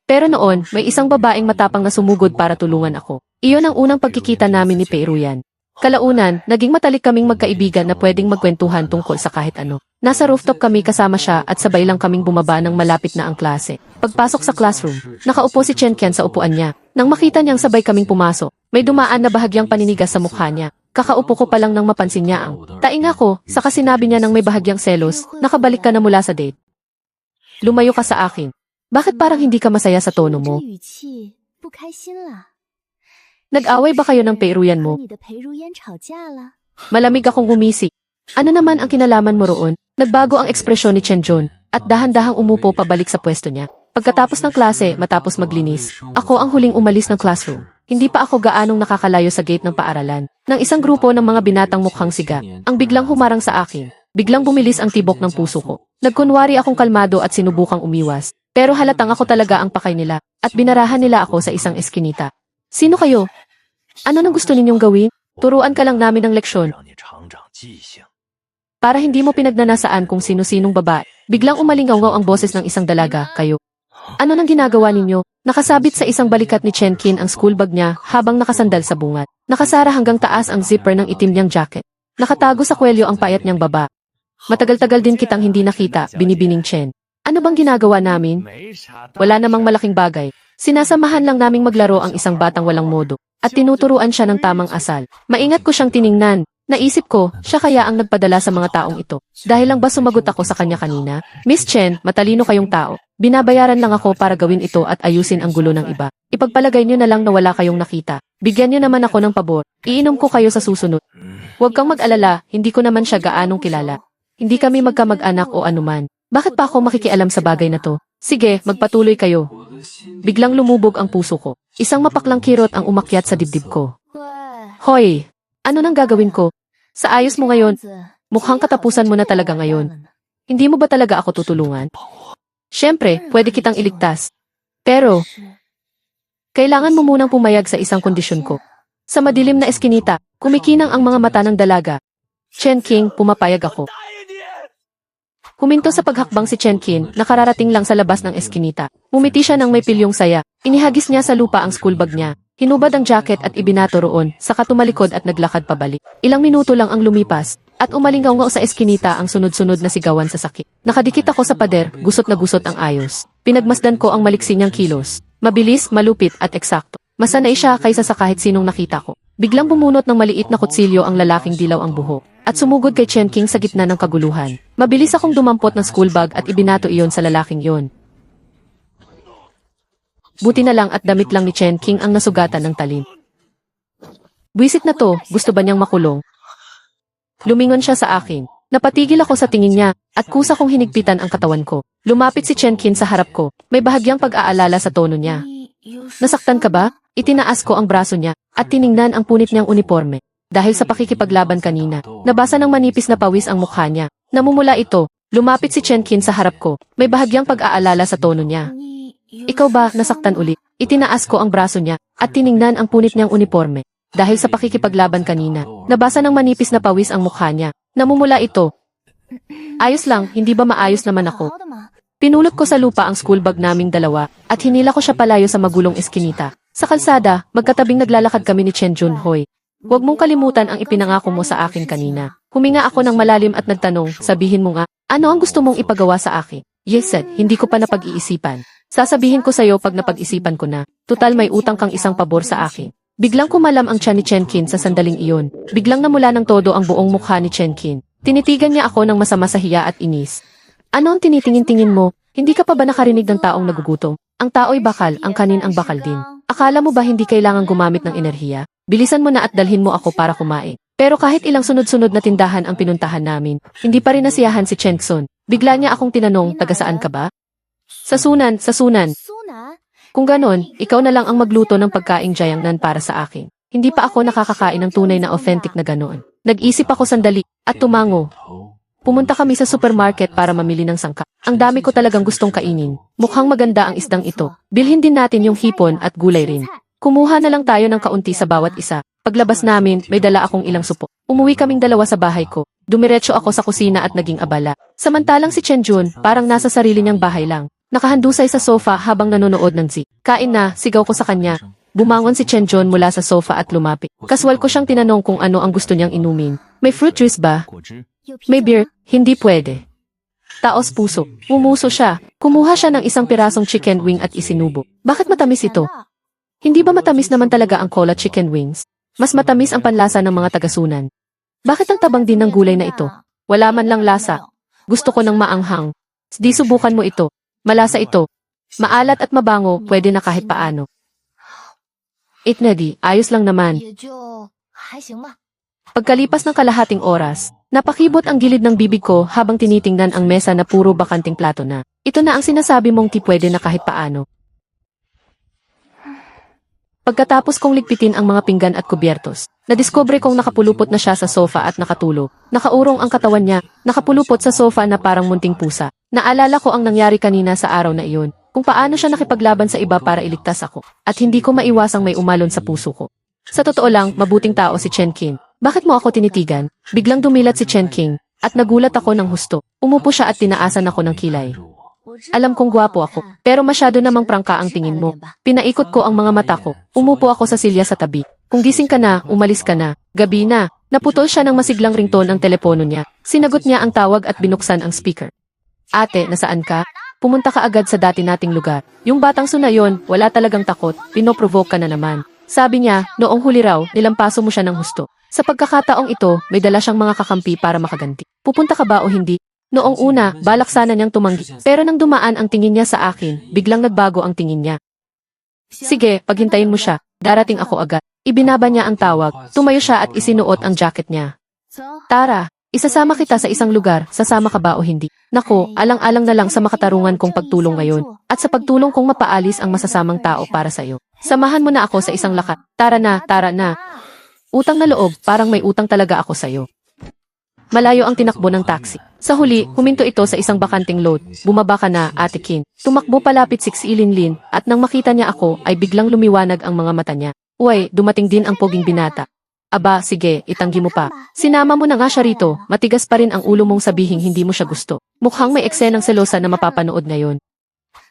Pero noon, may isang babaeng matapang na sumugod para tulungan ako. Iyon ang unang pagkikita namin ni Peiruyan. Kalaunan, naging matalik kaming magkaibigan na pwedeng magkwentuhan tungkol sa kahit ano. Nasa rooftop kami kasama siya at sabay lang kaming bumaba ng malapit na ang klase. Pagpasok sa classroom, nakaupo si Chen Qian sa upuan niya. Nang makita niyang sabay kaming pumasok, may dumaan na bahagyang paninigas sa mukha niya. Kakaupo ko pa lang nang mapansin niya ang taing ako, saka sinabi niya nang may bahagyang selos, nakabalik ka na mula sa date. Lumayo ka sa akin. Bakit parang hindi ka masaya sa tono mo? Nag-away ba kayo ng Peiruyan mo? Malamig akong gumisik. Ano naman ang kinalaman mo roon? Nagbago ang ekspresyon ni Chen Jun, at dahan-dahang umupo pabalik sa pwesto niya. Pagkatapos ng klase, matapos maglinis, ako ang huling umalis ng classroom. Hindi pa ako gaanong nakakalayo sa gate ng paaralan. Nang isang grupo ng mga binatang mukhang siga, ang biglang humarang sa akin. Biglang bumilis ang tibok ng puso ko. Nagkunwari akong kalmado at sinubukang umiwas. Pero halatang ako talaga ang pakay nila, at binarahan nila ako sa isang eskinita. Sino kayo? Ano nang gusto ninyong gawin? Turuan ka lang namin ng leksyon. Para hindi mo pinagnanasaan kung sino-sinong babae, biglang umalingaw ang boses ng isang dalaga, kayo. Ano nang ginagawa ninyo? Nakasabit sa isang balikat ni Chen Qin ang school bag niya habang nakasandal sa bungat. Nakasara hanggang taas ang zipper ng itim niyang jacket. Nakatago sa kwelyo ang payat niyang baba. Matagal-tagal din kitang hindi nakita, binibining Chen. Ano bang ginagawa namin? Wala namang malaking bagay. Sinasamahan lang naming maglaro ang isang batang walang modo. At tinuturuan siya ng tamang asal. Maingat ko siyang tiningnan. Naisip ko, siya kaya ang nagpadala sa mga taong ito. Dahil lang ba sumagot ako sa kanya kanina? Miss Chen, matalino kayong tao. Binabayaran lang ako para gawin ito at ayusin ang gulo ng iba. Ipagpalagay niyo na lang na wala kayong nakita. Bigyan niyo naman ako ng pabor. Iinom ko kayo sa susunod. Huwag kang mag-alala, hindi ko naman siya gaanong kilala. Hindi kami magkamag-anak o anuman. Bakit pa ako makikialam sa bagay na to? Sige, magpatuloy kayo. Biglang lumubog ang puso ko. Isang mapaklang kirot ang umakyat sa dibdib ko. Hoy! Ano nang gagawin ko? Sa ayos mo ngayon, mukhang katapusan mo na talaga ngayon. Hindi mo ba talaga ako tutulungan? Siyempre, pwede kitang iligtas. Pero, kailangan mo munang pumayag sa isang kondisyon ko. Sa madilim na eskinita, kumikinang ang mga mata ng dalaga. Chen King, pumapayag ako. Huminto sa paghakbang si Chen Qin, nakararating lang sa labas ng eskinita. Mumiti siya ng may pilyong saya. Inihagis niya sa lupa ang school bag niya. Hinubad ang jacket at ibinato roon, saka tumalikod at naglakad pabalik. Ilang minuto lang ang lumipas, at umalingaw sa eskinita ang sunod-sunod na sigawan sa sakit. Nakadikit ako sa pader, gusot na gusot ang ayos. Pinagmasdan ko ang maliksi niyang kilos. Mabilis, malupit at eksakto. Masanay siya kaysa sa kahit sinong nakita ko. Biglang bumunot ng maliit na kutsilyo ang lalaking dilaw ang buhok, at sumugod kay Chen King sa gitna ng kaguluhan. Mabilis akong dumampot ng school bag at ibinato iyon sa lalaking yon. Buti na lang at damit lang ni Chen King ang nasugatan ng talim. Buwisit na to, gusto ba niyang makulong? Lumingon siya sa akin. Napatigil ako sa tingin niya, at kusa kong hinigpitan ang katawan ko. Lumapit si Chen King sa harap ko, may bahagyang pag-aalala sa tono niya. Nasaktan ka ba? Itinaas ko ang braso niya, at tiningnan ang punit niyang uniforme. Dahil sa pakikipaglaban kanina, nabasa ng manipis na pawis ang mukha niya. Namumula ito, lumapit si Chen King sa harap ko, may bahagyang pag-aalala sa tono niya. Ikaw ba, nasaktan ulit? Itinaas ko ang braso niya, at tiningnan ang punit niyang uniforme. Dahil sa pakikipaglaban kanina, nabasa ng manipis na pawis ang mukha niya. Namumula ito. Ayos lang, hindi ba maayos naman ako? Pinulot ko sa lupa ang school bag naming dalawa, at hinila ko siya palayo sa magulong eskinita. Sa kalsada, magkatabing naglalakad kami ni Chen Junhoy. Huwag mong kalimutan ang ipinangako mo sa akin kanina. Huminga ako ng malalim at nagtanong, sabihin mo nga, ano ang gusto mong ipagawa sa akin? Yes, sir, hindi ko pa napag-iisipan. Sasabihin ko sa'yo pag napag-isipan ko na. Tutal may utang kang isang pabor sa akin. Biglang kumalam ang tiyan ni Chen Qin sa sandaling iyon. Biglang namula ng todo ang buong mukha ni Chen Qin. Tinitigan niya ako ng masama sa hiya at inis. Ano ang tinitingin-tingin mo? Hindi ka pa ba nakarinig ng taong nagugutom? Ang tao'y bakal, ang kanin ang bakal din. Akala mo ba hindi kailangan gumamit ng enerhiya? Bilisan mo na at dalhin mo ako para kumain. Pero kahit ilang sunod-sunod na tindahan ang pinuntahan namin, hindi pa rin nasiyahan si Chengson. Bigla niya akong tinanong, taga saan ka ba? Sa Sunan, sa Sunan. Kung ganon, ikaw na lang ang magluto ng pagkaing Jiangnan para sa akin. Hindi pa ako nakakakain ng tunay na authentic na ganoon. Nag-isip ako sandali at tumango. Pumunta kami sa supermarket para mamili ng sangkap. Ang dami ko talagang gustong kainin. Mukhang maganda ang isdang ito. Bilhin din natin yung hipon at gulay rin. Kumuha na lang tayo ng kaunti sa bawat isa. Paglabas namin, may dala akong ilang supo. Umuwi kaming dalawa sa bahay ko. Dumiretso ako sa kusina at naging abala. Samantalang si Chen Jun, parang nasa sarili niyang bahay lang. Nakahandusay sa sofa habang nanonood ng Z. Kain na, sigaw ko sa kanya. Bumangon si Chen Jun mula sa sofa at lumapit. Kaswal ko siyang tinanong kung ano ang gusto niyang inumin. May fruit juice ba? May beer? Hindi pwede. Taos puso. Umuso siya. Kumuha siya ng isang pirasong chicken wing at isinubo. Bakit matamis ito? Hindi ba matamis naman talaga ang cola chicken wings? Mas matamis ang panlasa ng mga taga-Sunan. Bakit ang tabang din ng gulay na ito? Wala man lang lasa. Gusto ko ng maanghang. Di subukan mo ito. Malasa ito. Maalat at mabango, pwede na kahit paano. Itnadi, ayos lang naman. Pagkalipas ng kalahating oras, napakibot ang gilid ng bibig ko habang tinitingnan ang mesa na puro bakanting plato na. Ito na ang sinasabi mong pwede na kahit paano. Pagkatapos kong ligpitin ang mga pinggan at kubyertos, nadiskubre kong nakapulupot na siya sa sofa at nakatulog. Nakaurong ang katawan niya, nakapulupot sa sofa na parang munting pusa. Naalala ko ang nangyari kanina sa araw na iyon, kung paano siya nakipaglaban sa iba para iligtas ako, at hindi ko maiwasang may umalon sa puso ko. Sa totoo lang, mabuting tao si Chen Qing. Bakit mo ako tinitigan? Biglang dumilat si Chen Qing, at nagulat ako ng husto. Umupo siya at tinaasan ako ng kilay. Alam kong gwapo ako, pero masyado namang prangka ang tingin mo. Pinaikot ko ang mga mata ko. Umupo ako sa silya sa tabi. Kung gising ka na, umalis ka na. Gabi na. Naputol siya ng masiglang ringtone ang telepono niya. Sinagot niya ang tawag at binuksan ang speaker. Ate, nasaan ka? Pumunta ka agad sa dati nating lugar. Yung batang Su na yon, wala talagang takot. Pinoprovoke ka na naman. Sabi niya, noong huli raw, nilampaso mo siya ng husto. Sa pagkakataong ito, may dala siyang mga kakampi para makaganti. Pupunta ka ba o hindi? Noong una, balak sana niyang tumanggi. Pero nang dumaan ang tingin niya sa akin, biglang nagbago ang tingin niya. Sige, paghintayin mo siya. Darating ako agad. Ibinaba niya ang tawag. Tumayo siya at isinuot ang jacket niya. Tara, isasama kita sa isang lugar. Sasama ka ba o hindi? Nako, alang-alang na lang sa makatarungan kong pagtulong ngayon. At sa pagtulong kong mapaalis ang masasamang tao para sa iyo. Samahan mo na ako sa isang lakat. Tara na, tara na. Utang na loob, parang may utang talaga ako sa iyo. Malayo ang tinakbo ng taxi. Sa huli, huminto ito sa isang bakanting load. Bumaba ka na, Ate Kin. Tumakbo palapit si Xilinlin, at nang makita niya ako, ay biglang lumiwanag ang mga mata niya. Uy, dumating din ang poging binata. Aba, sige, itanggi mo pa. Sinama mo na nga siya rito, matigas pa rin ang ulo mong sabihing hindi mo siya gusto. Mukhang may eksenang selosa na mapapanood ngayon.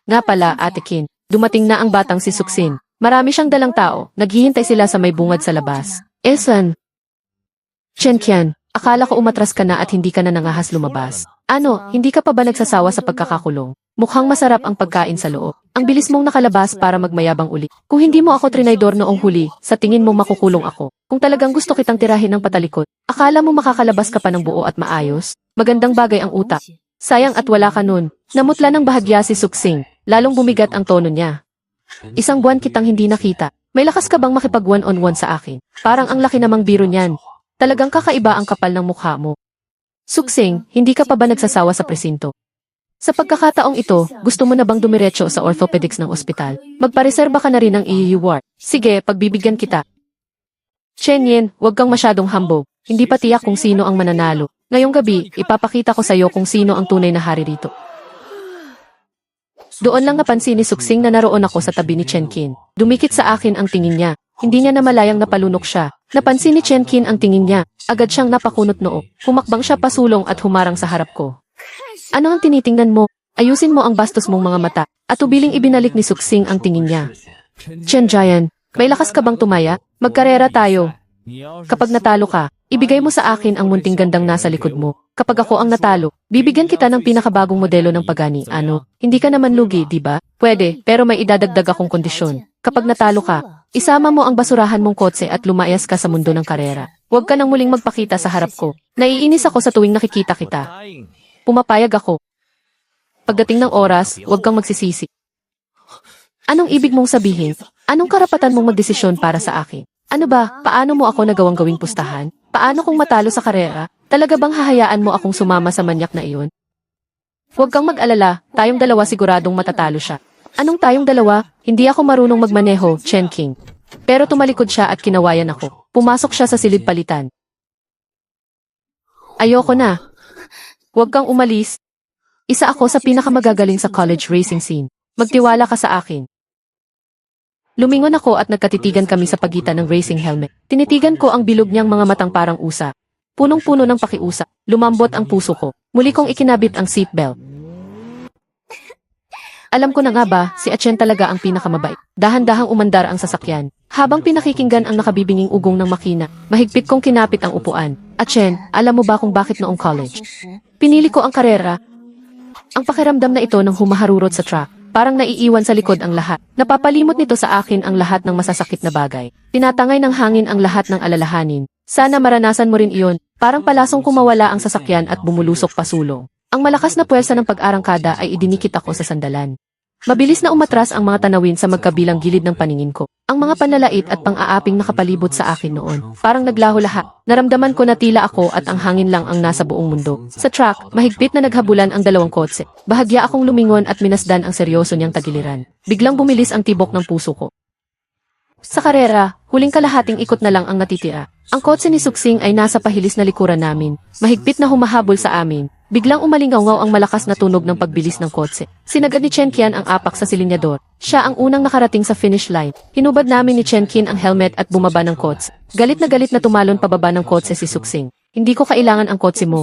Nga pala, Ate Kin, dumating na ang batang si Suksin. Marami siyang dalang tao, naghihintay sila sa may bungad sa labas. Esan? Chen Qian. Akala ko umatras ka na at hindi ka na nangahas lumabas. Ano, hindi ka pa ba nagsasawa sa pagkakakulong? Mukhang masarap ang pagkain sa loob. Ang bilis mong nakalabas para magmayabang uli. Kung hindi mo ako trinaydor noong huli, sa tingin mo makukulong ako. Kung talagang gusto kitang tirahin ng patalikod, akala mo makakalabas ka pa ng buo at maayos? Magandang bagay ang utak. Sayang at wala ka nun. Namutla ng bahagya si Suksing. Lalong bumigat ang tono niya. Isang buwan kitang hindi nakita. May lakas ka bang makipag one-on-one sa akin? Parang ang laki namang biro niyan. Talagang kakaiba ang kapal ng mukha mo. Suksing, hindi ka pa ba nagsasawa sa presinto? Sa pagkakataong ito, gusto mo na bang dumiretso sa orthopedics ng ospital? Magpareserba ka na rin ng EU ward. Sige, pagbibigyan kita. Chen Yin, huwag kang masyadong hambog. Hindi pa tiyak kung sino ang mananalo. Ngayong gabi, ipapakita ko sa iyo kung sino ang tunay na hari rito. Doon lang napansin ni Suksing na naroon ako sa tabi ni Chen Qin. Dumikit sa akin ang tingin niya. Hindi niya namalayang napalunok siya. Napansin ni Chen Qin ang tingin niya. Agad siyang napakunot noo. Humakbang siya pasulong at humarang sa harap ko. Ano ang tinitingnan mo? Ayusin mo ang bastos mong mga mata. At ubiling ibinalik ni Suksing ang tingin niya. Chen Jian, may lakas ka bang tumaya? Magkarera tayo. Kapag natalo ka, ibigay mo sa akin ang munting gandang nasa likod mo. Kapag ako ang natalo, bibigyan kita ng pinakabagong modelo ng pagani. Ano? Hindi ka naman lugi, di ba? Pwede, pero may idadagdag akong kondisyon. Kapag natalo ka, isama mo ang basurahan mong kotse at lumayas ka sa mundo ng karera. Huwag ka nang muling magpakita sa harap ko. Naiinis ako sa tuwing nakikita kita. Pumapayag ako. Pagdating ng oras, huwag kang magsisisi. Anong ibig mong sabihin? Anong karapatan mong magdesisyon para sa akin? Ano ba, paano mo ako nagawang gawing pustahan? Paano kung matalo sa karera? Talaga bang hahayaan mo akong sumama sa manyak na iyon? Huwag kang mag-alala, tayong dalawa siguradong matatalo siya. Anong tayong dalawa? Hindi ako marunong magmaneho, Chen King. Pero tumalikod siya at kinawayan ako. Pumasok siya sa silid palitan. Ayoko na. Huwag kang umalis. Isa ako sa pinakamagagaling sa college racing scene. Magtiwala ka sa akin. Lumingon ako at nagkatitigan kami sa pagitan ng racing helmet. Tinitigan ko ang bilog niyang mga matang parang usa. Punong-puno ng pakiusap. Lumambot ang puso ko. Muli kong ikinabit ang seatbelt. Alam ko na nga ba, si Achen talaga ang pinakamabait. Dahan-dahang umandar ang sasakyan. Habang pinakikinggan ang nakabibinging ugong ng makina, mahigpit kong kinapit ang upuan. Achen, alam mo ba kung bakit noong college? Pinili ko ang karera. Ang pakiramdam na ito nang humaharurot sa track. Parang naiiwan sa likod ang lahat. Napapalimot nito sa akin ang lahat ng masasakit na bagay. Tinatangay ng hangin ang lahat ng alalahanin. Sana maranasan mo rin iyon. Parang palasong kumawala ang sasakyan at bumulusok pasulong. Ang malakas na puwersa ng pag-arangkada ay idinikit ako sa sandalan. Mabilis na umatras ang mga tanawin sa magkabilang gilid ng paningin ko. Ang mga panlalait at pang-aaping nakapalibot sa akin noon. Parang naglaho lahat. Naramdaman ko na tila ako at ang hangin lang ang nasa buong mundo. Sa track, mahigpit na naghabulan ang dalawang kotse. Bahagya akong lumingon at minasdan ang seryoso niyang tagiliran. Biglang bumilis ang tibok ng puso ko. Sa karera, huling kalahating ikot na lang ang natitira. Ang kotse ni Suksing ay nasa pahilis na likuran namin. Mahigpit na humahabol sa amin. Biglang umalingaw ang malakas na tunog ng pagbilis ng kotse. Sinagad ni Chen Qian ang apak sa silinyador. Siya ang unang nakarating sa finish line. Hinubad namin ni Chen Qian ang helmet at bumaba ng kotse. Galit na tumalon pababa ng kotse si Suksing. Hindi ko kailangan ang kotse mo.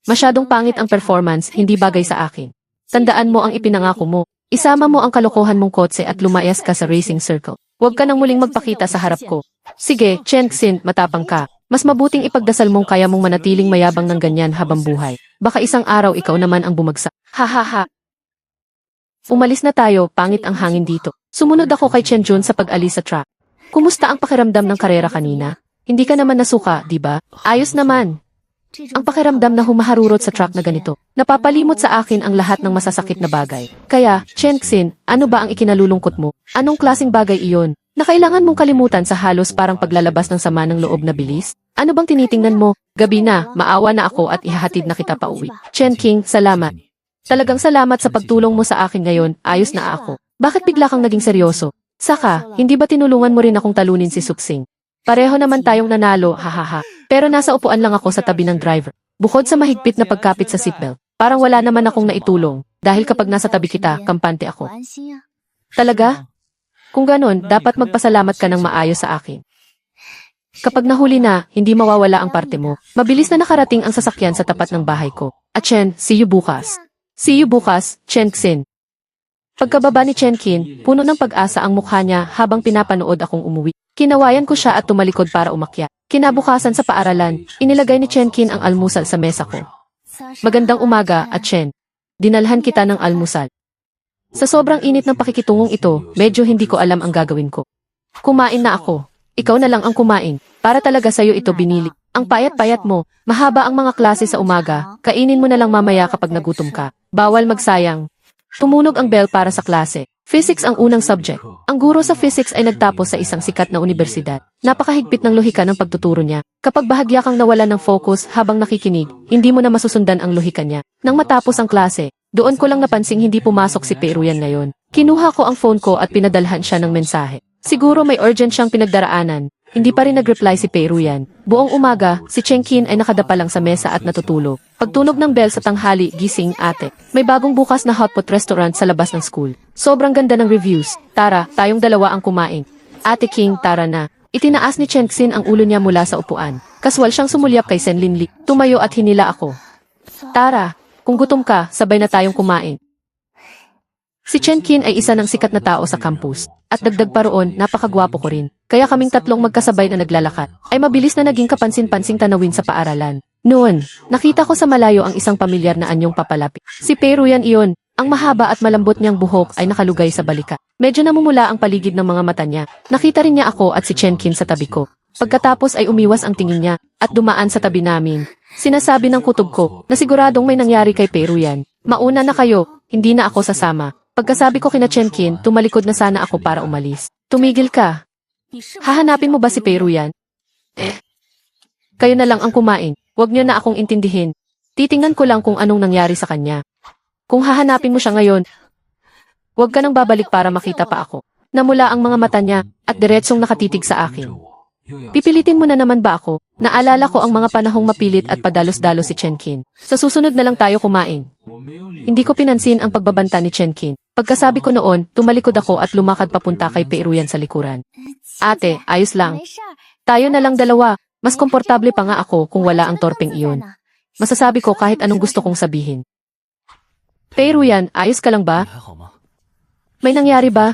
Masyadong pangit ang performance, hindi bagay sa akin. Tandaan mo ang ipinangako mo. Isama mo ang kalokohan mong kotse at lumayas ka sa racing circle. Huwag ka nang muling magpakita sa harap ko. Sige, Chen Xin, matapang ka. Mas mabuting ipagdasal mong kaya mong manatiling mayabang ng ganyan habang buhay. Baka isang araw ikaw naman ang bumagsak. Ha ha ha. Umalis na tayo, pangit ang hangin dito. Sumunod ako kay Chen Jun sa pag-alis sa track. Kumusta ang pakiramdam ng karera kanina? Hindi ka naman nasuka, di ba? Ayos naman. Ang pakiramdam na humaharurot sa track na ganito. Napapalimot sa akin ang lahat ng masasakit na bagay. Kaya, Chen Xin, ano ba ang ikinalulungkot mo? Anong klaseng bagay iyon? Na kailangan mong kalimutan sa halos parang paglalabas ng sama ng loob na bilis? Ano bang tinitingnan mo? Gabi na, maawa na ako at ihahatid na kita pa uwi. Chen King, salamat. Talagang salamat sa pagtulong mo sa akin ngayon, ayos na ako. Bakit bigla kang naging seryoso? Saka, hindi ba tinulungan mo rin akong talunin si Suksing? Pareho naman tayong nanalo, hahaha. Pero nasa upuan lang ako sa tabi ng driver. Bukod sa mahigpit na pagkapit sa seatbelt, parang wala naman akong naitulong. Dahil kapag nasa tabi kita, kampante ako. Talaga? Kung ganon, dapat magpasalamat ka ng maayos sa akin. Kapag nahuli na, hindi mawawala ang parte mo. Mabilis na nakarating ang sasakyan sa tapat ng bahay ko. Chen, see you bukas. See you bukas, Chen Xin. Pagkababa ni Chen Qin, puno ng pag-asa ang mukha niya habang pinapanood akong umuwi. Kinawayan ko siya at tumalikod para umakyat. Kinabukasan sa paaralan, inilagay ni Chen Qin ang almusal sa mesa ko. Magandang umaga, Chen. Dinalhan kita ng almusal. Sa sobrang init ng pakikitungong ito, medyo hindi ko alam ang gagawin ko. Kumain na ako. Ikaw na lang ang kumain. Para talaga sa'yo ito binili. Ang payat-payat mo, mahaba ang mga klase sa umaga, kainin mo na lang mamaya kapag nagutom ka. Bawal magsayang. Tumunog ang bell para sa klase. Physics ang unang subject. Ang guro sa physics ay nagtapos sa isang sikat na universidad. Napakahigpit ng lohika ng pagtuturo niya. Kapag bahagya kang nawala ng focus habang nakikinig, hindi mo na masusundan ang lohika niya. Nang matapos ang klase, doon ko lang napansing hindi pumasok si Peruyan ngayon. Kinuha ko ang phone ko at pinadalhan siya ng mensahe. Siguro may urgent siyang pinagdaraanan. Hindi pa rin nag-reply si Peruyan. Buong umaga, si Chen Qin ay nakadapa lang sa mesa at natutulog. Pagtunog ng bell sa tanghali, gising ate. May bagong bukas na hotpot restaurant sa labas ng school. Sobrang ganda ng reviews. Tara, tayong dalawa ang kumain. Ate King, tara na. Itinaas ni Chen Xin ang ulo niya mula sa upuan. Kaswal siyang sumulyap kay Sen Linli. Tumayo at hinila ako. Tara, kung gutom ka, sabay na tayong kumain. Si Chen Qin ay isa ng sikat na tao sa campus. At dagdag pa roon, napakagwapo ko rin. Kaya kaming tatlong magkasabay na naglalakad, ay mabilis na naging kapansin-pansing tanawin sa paaralan. Noon, nakita ko sa malayo ang isang pamilyar na anyong papalapit. Si Peruyan iyon. Ang mahaba at malambot niyang buhok ay nakalugay sa balika. Medyo namumula ang paligid ng mga mata niya. Nakita rin niya ako at si Chen Qin sa tabi ko. Pagkatapos ay umiwas ang tingin niya at dumaan sa tabi namin. Sinasabi ng kutob ko na siguradong may nangyari kay Peruyan. Mauna na kayo, hindi na ako sasama. Pagkasabi ko kina Chenkin, tumalikod na sana ako para umalis. Tumigil ka. Hahanapin mo ba si Peruyan? Kayo na lang ang kumain. Huwag niyo na akong intindihin. Titingnan ko lang kung anong nangyari sa kanya. Kung hahanapin mo siya ngayon, huwag ka nang babalik para makita pa ako. Namula ang mga mata niya at diretsong nakatitig sa akin. Pipilitin mo na naman ba ako? Naalala ko ang mga panahong mapilit at padalos-dalos si Chenkin. Sa susunod na lang tayo kumain. Hindi ko pinansin ang pagbabanta ni Chenkin. Pagkasabi ko noon, tumalikod ako at lumakad papunta kay Peruyan sa likuran. Ate, ayos lang. Tayo na lang dalawa. Mas komportable pa nga ako kung wala ang torpeng iyon. Masasabi ko kahit anong gusto kong sabihin. Peruyan, ayos ka lang ba? May nangyari ba?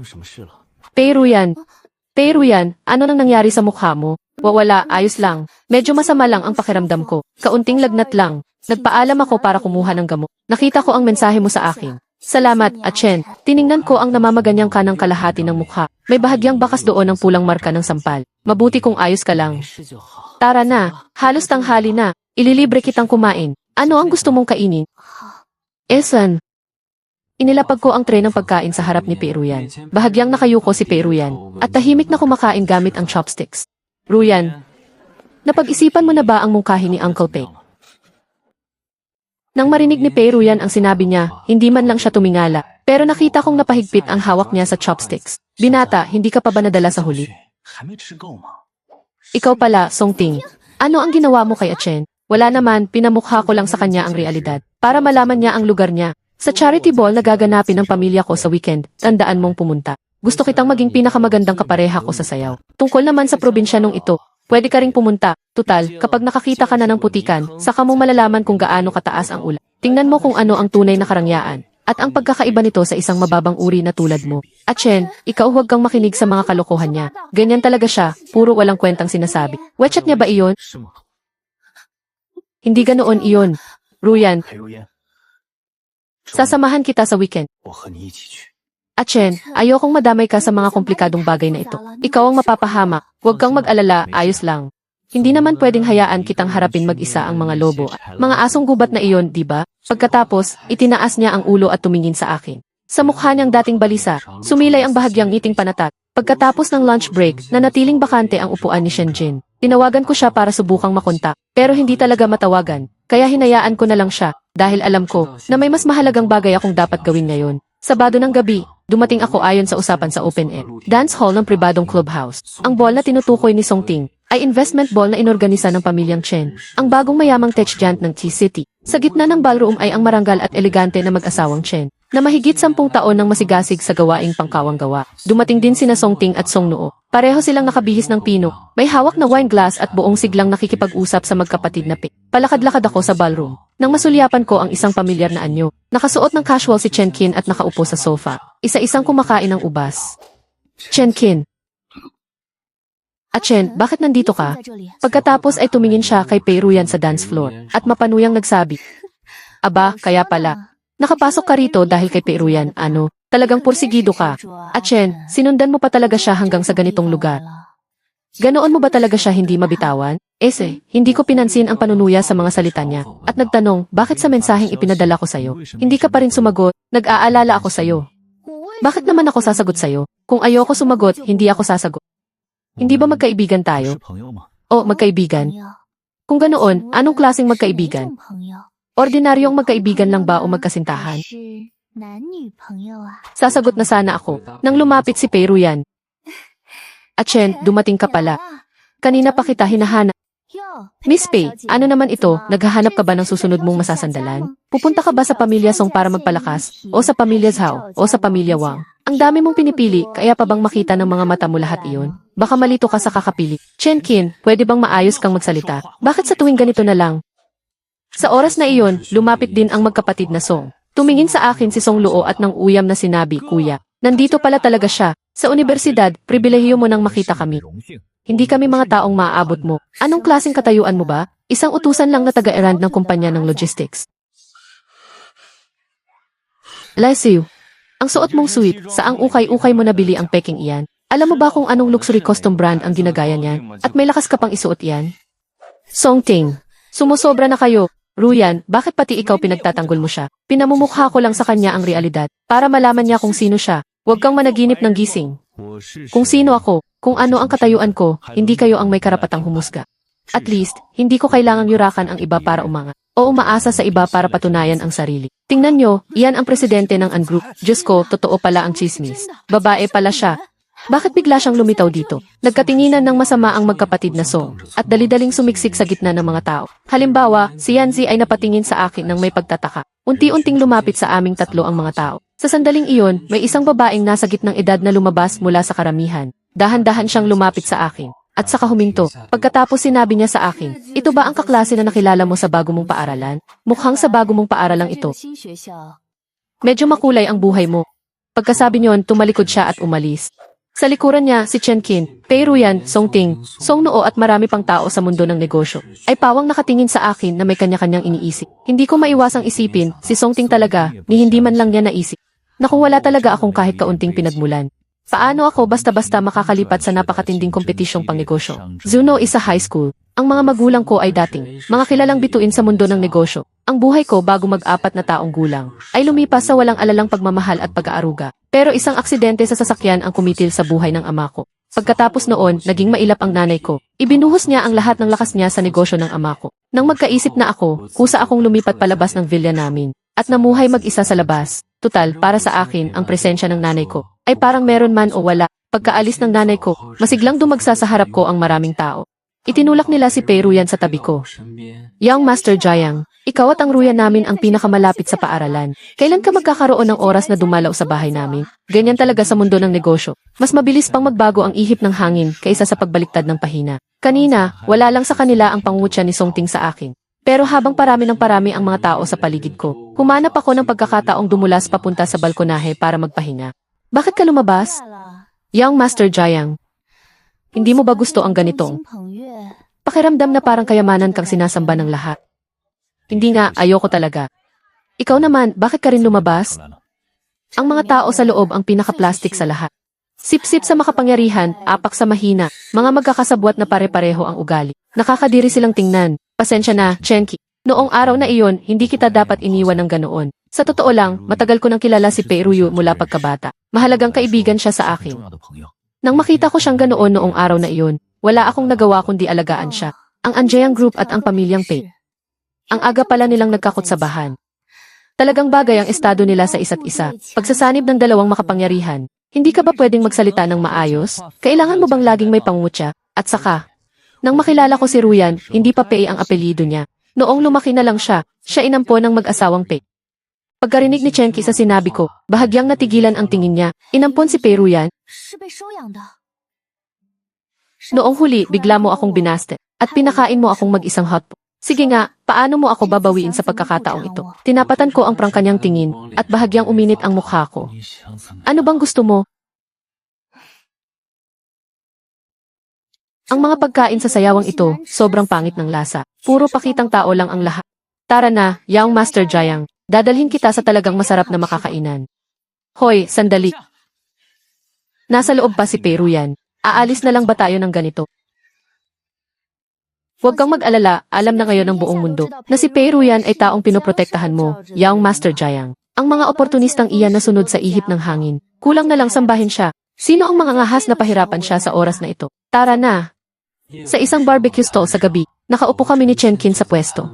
Peruyan, ano nang nangyari sa mukha mo? Wala, ayos lang. Medyo masama lang ang pakiramdam ko. Kaunting lagnat lang. Nagpaalam ako para kumuha ng gamot. Nakita ko ang mensahe mo sa akin. Salamat, Achen. Tiningnan ko ang namamaganyang kanang kalahati ng mukha. May bahagyang bakas doon ng pulang marka ng sampal. Mabuti kung ayos ka lang. Tara na, halos tanghali na. Ililibre kitang kumain. Ano ang gusto mong kainin? Esan. Inilapag ko ang tray ng pagkain sa harap ni Peruyan. Bahagyang nakayuko si Peruyan at tahimik na kumakain gamit ang chopsticks. Ruyan, napag-isipan mo na ba ang mungkahi ni Uncle Pei? Nang marinig ni Peruyan ang sinabi niya, hindi man lang siya tumingala, pero nakita kong napahigpit ang hawak niya sa chopsticks. Binata, hindi ka pa ba nadala sa huli? Ikaw pala, Songting. Ano ang ginawa mo kay Achen? Wala naman, pinamukha ko lang sa kanya ang realidad, para malaman niya ang lugar niya. Sa charity ball na gaganapin ng pamilya ko sa weekend, tandaan mong pumunta. Gusto kitang maging pinakamagandang kapareha ko sa sayaw. Tungkol naman sa probinsya nung ito, pwede ka ring pumunta. Tutal, kapag nakakita ka na ng putikan, saka mo malalaman kung gaano kataas ang ulan. Tingnan mo kung ano ang tunay na karangyaan. At ang pagkakaiba nito sa isang mababang uri na tulad mo. Achen, ikaw huwag kang makinig sa mga kalokohan niya. Ganyan talaga siya, puro walang kwentang sinasabi. Wechat niya ba iyon? Hindi ganoon iyon. Ruyan, sasamahan kita sa weekend. Achen, ayokong madamay ka sa mga komplikadong bagay na ito. Ikaw ang mapapahamak. Huwag kang mag-alala, ayos lang. Hindi naman pwedeng hayaan kitang harapin mag-isa ang mga lobo. Mga asong gubat na iyon, di ba? Pagkatapos, itinaas niya ang ulo at tumingin sa akin. Sa mukha niyang dating balisa, sumilay ang bahagyang ngiting panatat. Pagkatapos ng lunch break, nanatiling bakante ang upuan ni Shenjin. Tinawagan ko siya para subukang makontak, pero hindi talaga matawagan. Kaya hinayaan ko na lang siya, dahil alam ko na may mas mahalagang bagay akong dapat gawin ngayon. Sabado ng gabi, dumating ako ayon sa usapan sa open air dance hall ng pribadong clubhouse. Ang ball na tinutukoy ni Songting ay investment ball na inorganisa ng pamilyang Chen, ang bagong mayamang tech giant ng T-City. Sa gitna ng ballroom ay ang marangal at elegante na mag-asawang Chen, na mahigit 10 taon nang masigasig sa gawaing pangkawang gawa. Dumating din sina Songting at Songnuo. Pareho silang nakabihis ng pino, may hawak na wine glass at buong siglang nakikipag-usap sa magkapatid na Pi. Palakad-lakad ako sa ballroom. Nang masulyapan ko ang isang pamilyar na anyo, nakasuot ng casual si Chenkin at nakaupo sa sofa. Isa-isang kumakain ng ubas. Chenkin. Achen, bakit nandito ka? Pagkatapos ay tumingin siya kay Peruyan sa dance floor at mapanuyang nagsabi, Aba, kaya pala. Nakapasok ka rito dahil kay Peruyan, ano? Talagang pursigido ka. Achen, sinundan mo pa talaga siya hanggang sa ganitong lugar. Ganoon mo ba talaga siya hindi mabitawan? Hindi ko pinansin ang panunuya sa mga salita niya at nagtanong, bakit sa mensaheng ipinadala ko sa'yo? Hindi ka pa rin sumagot, nag-aalala ako sa'yo. Bakit naman ako sasagot sa'yo? Kung ayoko sumagot, hindi ako sasagot. Hindi ba magkaibigan tayo? O, magkaibigan? Kung ganoon, anong klaseng magkaibigan? Ordinaryong magkaibigan lang ba o magkasintahan? Sasagot na sana ako, nang lumapit si Peruyan. Achen, dumating ka pala. Kanina pa kita hinahanap. Miss Pei, ano naman ito, naghahanap ka ba ng susunod mong masasandalan? Pupunta ka ba sa pamilya Song para magpalakas? O sa pamilya Zhao? O sa pamilya Wang? Ang dami mong pinipili, kaya pa bang makita ng mga mata mo lahat iyon? Baka malito ka sa kakapili. Chenkin, pwede bang maayos kang magsalita? Bakit sa tuwing ganito na lang? Sa oras na iyon, lumapit din ang magkapatid na Song. Tumingin sa akin si Song Luo at nang uyam na sinabi, Kuya, nandito pala talaga siya. Sa universidad, pribilehiyo mo nang makita kami. Hindi kami mga taong maaabot mo. Anong klaseng katayuan mo ba? Isang utusan lang na taga-erand ng kumpanya ng logistics. Lesiu, ang suot mong suit, saang ukay-ukay mo nabili ang peking iyan? Alam mo ba kung anong luxury custom brand ang ginagaya niyan? At may lakas ka pang isuot yan? Songting, sumusobra na kayo. Ruyan, bakit pati ikaw pinagtatanggol mo siya? Pinamumukha ko lang sa kanya ang realidad, para malaman niya kung sino siya. Huwag kang managinip ng gising. Kung sino ako, kung ano ang katayuan ko, hindi kayo ang may karapatang humusga. At least, hindi ko kailangang yurakan ang iba para umangat, o umaasa sa iba para patunayan ang sarili. Tingnan nyo, iyan ang presidente ng Ungroup. Diyos ko, totoo pala ang chismis. Babae pala siya. Bakit bigla siyang lumitaw dito? Nagkatinginan ng masama ang magkapatid na Song, at dali-daling sumiksik sa gitna ng mga tao. Halimbawa, si Yanzi ay napatingin sa akin ng may pagtataka. Unti-unting lumapit sa aming tatlo ang mga tao. Sa sandaling iyon, may isang babaeng nasa gitnang edad na lumabas mula sa karamihan. Dahan-dahan siyang lumapit sa akin. At saka huminto. Pagkatapos sinabi niya sa akin, ito ba ang kaklase na nakilala mo sa bago mong paaralan? Mukhang sa bago mong paaralang ito. Medyo makulay ang buhay mo. Pagkasabi niyon, tumalikod siya at umalis. Sa likuran niya, si Chen Qin, Pei Ruyan, Song Ting, Song Noo at marami pang tao sa mundo ng negosyo, ay pawang nakatingin sa akin na may kanya-kanyang iniisip. Hindi ko maiwasang isipin, si Song Ting talaga, ni hindi man lang niya naisip. Naku, wala talaga akong kahit kaunting pinagmulan. Paano ako basta-basta makakalipat sa napakatinding kompetisyong pangnegosyo? Zuno is a high school. Ang mga magulang ko ay dating mga kilalang bituin sa mundo ng negosyo. Ang buhay ko bago mag-4 na taong gulang ay lumipas sa walang alalang pagmamahal at pag-aaruga. Pero isang aksidente sa sasakyan ang kumitil sa buhay ng ama ko. Pagkatapos noon, naging mailap ang nanay ko. Ibinuhos niya ang lahat ng lakas niya sa negosyo ng ama ko. Nang magkaisip na ako, kusa akong lumipat palabas ng villa namin at namuhay mag-isa sa labas. Tutal, para sa akin, ang presensya ng nanay ko ay parang meron man o wala. Pagkaalis ng nanay ko, masiglang dumagsa sa harap ko ang maraming tao. Itinulak nila si Pei Ruyan sa tabi ko. Young Master Jiang, ikaw at ang Ruyan namin ang pinakamalapit sa paaralan. Kailan ka magkakaroon ng oras na dumalaw sa bahay namin? Ganyan talaga sa mundo ng negosyo. Mas mabilis pang magbago ang ihip ng hangin kaysa sa pagbaliktad ng pahina. Kanina, wala lang sa kanila ang pangungutya ni Song Ting sa akin. Pero habang parami ng parami ang mga tao sa paligid ko, humanap ako ng pagkakataong dumulas papunta sa balkonahe para magpahinga. Bakit ka lumabas? Young Master Jiang, hindi mo ba gusto ang ganitong pakiramdam na parang kayamanan kang sinasamba ng lahat? Hindi nga, ayoko talaga. Ikaw naman, bakit ka rin lumabas? Ang mga tao sa loob ang pinaka-plastic sa lahat. Sip-sip sa makapangyarihan, apak sa mahina, mga magkakasabwat na pare-pareho ang ugali. Nakakadiri silang tingnan. Pasensya na, Chenki. Noong araw na iyon, hindi kita dapat iniwan ng ganoon. Sa totoo lang, matagal ko nang kilala si Pei Ruyu mula pagkabata. Mahalagang kaibigan siya sa akin. Nang makita ko siyang ganoon noong araw na iyon, wala akong nagawa kundi alagaan siya. Ang Anjayang Group at ang pamilyang Pei. Ang aga pala nilang nagkakutsabahan. Talagang bagay ang estado nila sa isa't isa. Pagsasanib ng dalawang makapangyarihan. Hindi ka ba pwedeng magsalita ng maayos? Kailangan mo bang laging may pangungutya? At saka, nang makilala ko si Ruyan, hindi pa Pei ang apelyido niya. Noong lumaki na lang siya inampon ng mag-asawang Pei. Pagkarinig ni Chenki sa sinabi ko, bahagyang natigilan ang tingin niya. Inampon si Pei Ruyan. Noong huli, bigla mo akong binaste at pinakain mo akong mag-isang hotpot. Sige nga, paano mo ako babawiin sa pagkakataong ito? Tinapatan ko ang prangkanyang tingin at bahagyang uminit ang mukha ko. Ano bang gusto mo? Ang mga pagkain sa sayawang ito, sobrang pangit ng lasa. Puro pakitang tao lang ang lahat. Tara na, Young Master Jiang. Dadalhin kita sa talagang masarap na makakainan. Hoy, sandali. Nasa loob pa si Pei Ruyan. Aalis na lang ba tayo ng ganito? Huwag kang mag-alala, alam na ngayon ng buong mundo na si Pei Ruyan ay taong pinoprotektahan mo, Young Master Jiang. Ang mga oportunistang iyan na sunod sa ihip ng hangin. Kulang na lang sambahin siya. Sino ang mga ngahas na pahirapan siya sa oras na ito? Tara na. Sa isang barbecue stall sa gabi, nakaupo kami ni Chen Qin sa pwesto.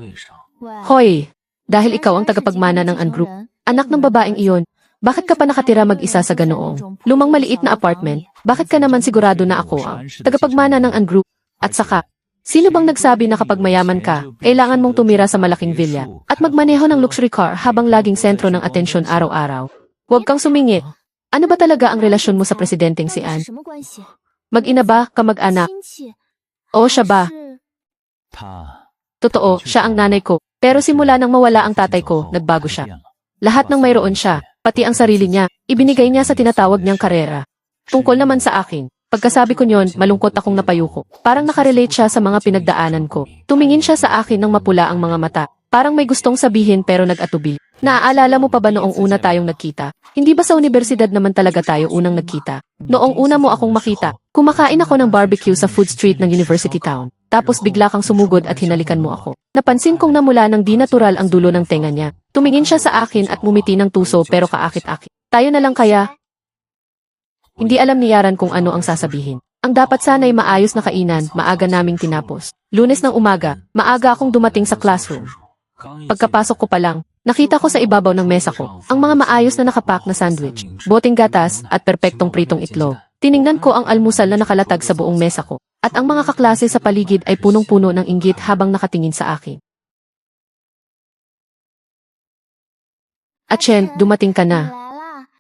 Hoy, dahil ikaw ang tagapagmana ng Ungroup, anak ng babaeng iyon, bakit ka pa nakatira mag-isa sa ganoong lumang maliit na apartment? Bakit ka naman sigurado na ako ang tagapagmana ng Ungroup? At saka, sino bang nagsabi na kapag mayaman ka, kailangan mong tumira sa malaking villa at magmaneho ng luxury car habang laging sentro ng atensyon araw-araw? Huwag kang sumingit. Ano ba talaga ang relasyon mo sa presidenteng si Anne? Mag-ina ba, kamag-anak? O siya ba? Totoo, siya ang nanay ko. Pero simula nang mawala ang tatay ko, nagbago siya. Lahat ng mayroon siya, pati ang sarili niya, ibinigay niya sa tinatawag niyang karera. Tungkol naman sa akin, pagkasabi ko niyon, malungkot akong napayuko. Parang nakarelate siya sa mga pinagdaanan ko. Tumingin siya sa akin ng mapula ang mga mata. Parang may gustong sabihin pero nag-atubili. Naaalala mo pa ba noong una tayong nagkita? Hindi ba sa universidad naman talaga tayo unang nagkita? Noong una mo akong makita, kumakain ako ng barbecue sa food street ng University Town. Tapos bigla kang sumugod at hinalikan mo ako. Napansin kong namula ng di natural ang dulo ng tenga niya. Tumingin siya sa akin at ngumiti ng tuso pero kaakit-akit. Tayo na lang kaya? Hindi alam ni Yaran kung ano ang sasabihin. Ang dapat sana'y maayos na kainan, maaga naming tinapos. Lunes ng umaga, maaga akong dumating sa classroom. Pagkapasok ko pa lang, nakita ko sa ibabaw ng mesa ko, ang mga maayos na nakapak na sandwich, boteng gatas, at perpektong pritong itlog. Tiningnan ko ang almusal na nakalatag sa buong mesa ko, at ang mga kaklase sa paligid ay punong-puno ng inggit habang nakatingin sa akin. Atchen, dumating ka na.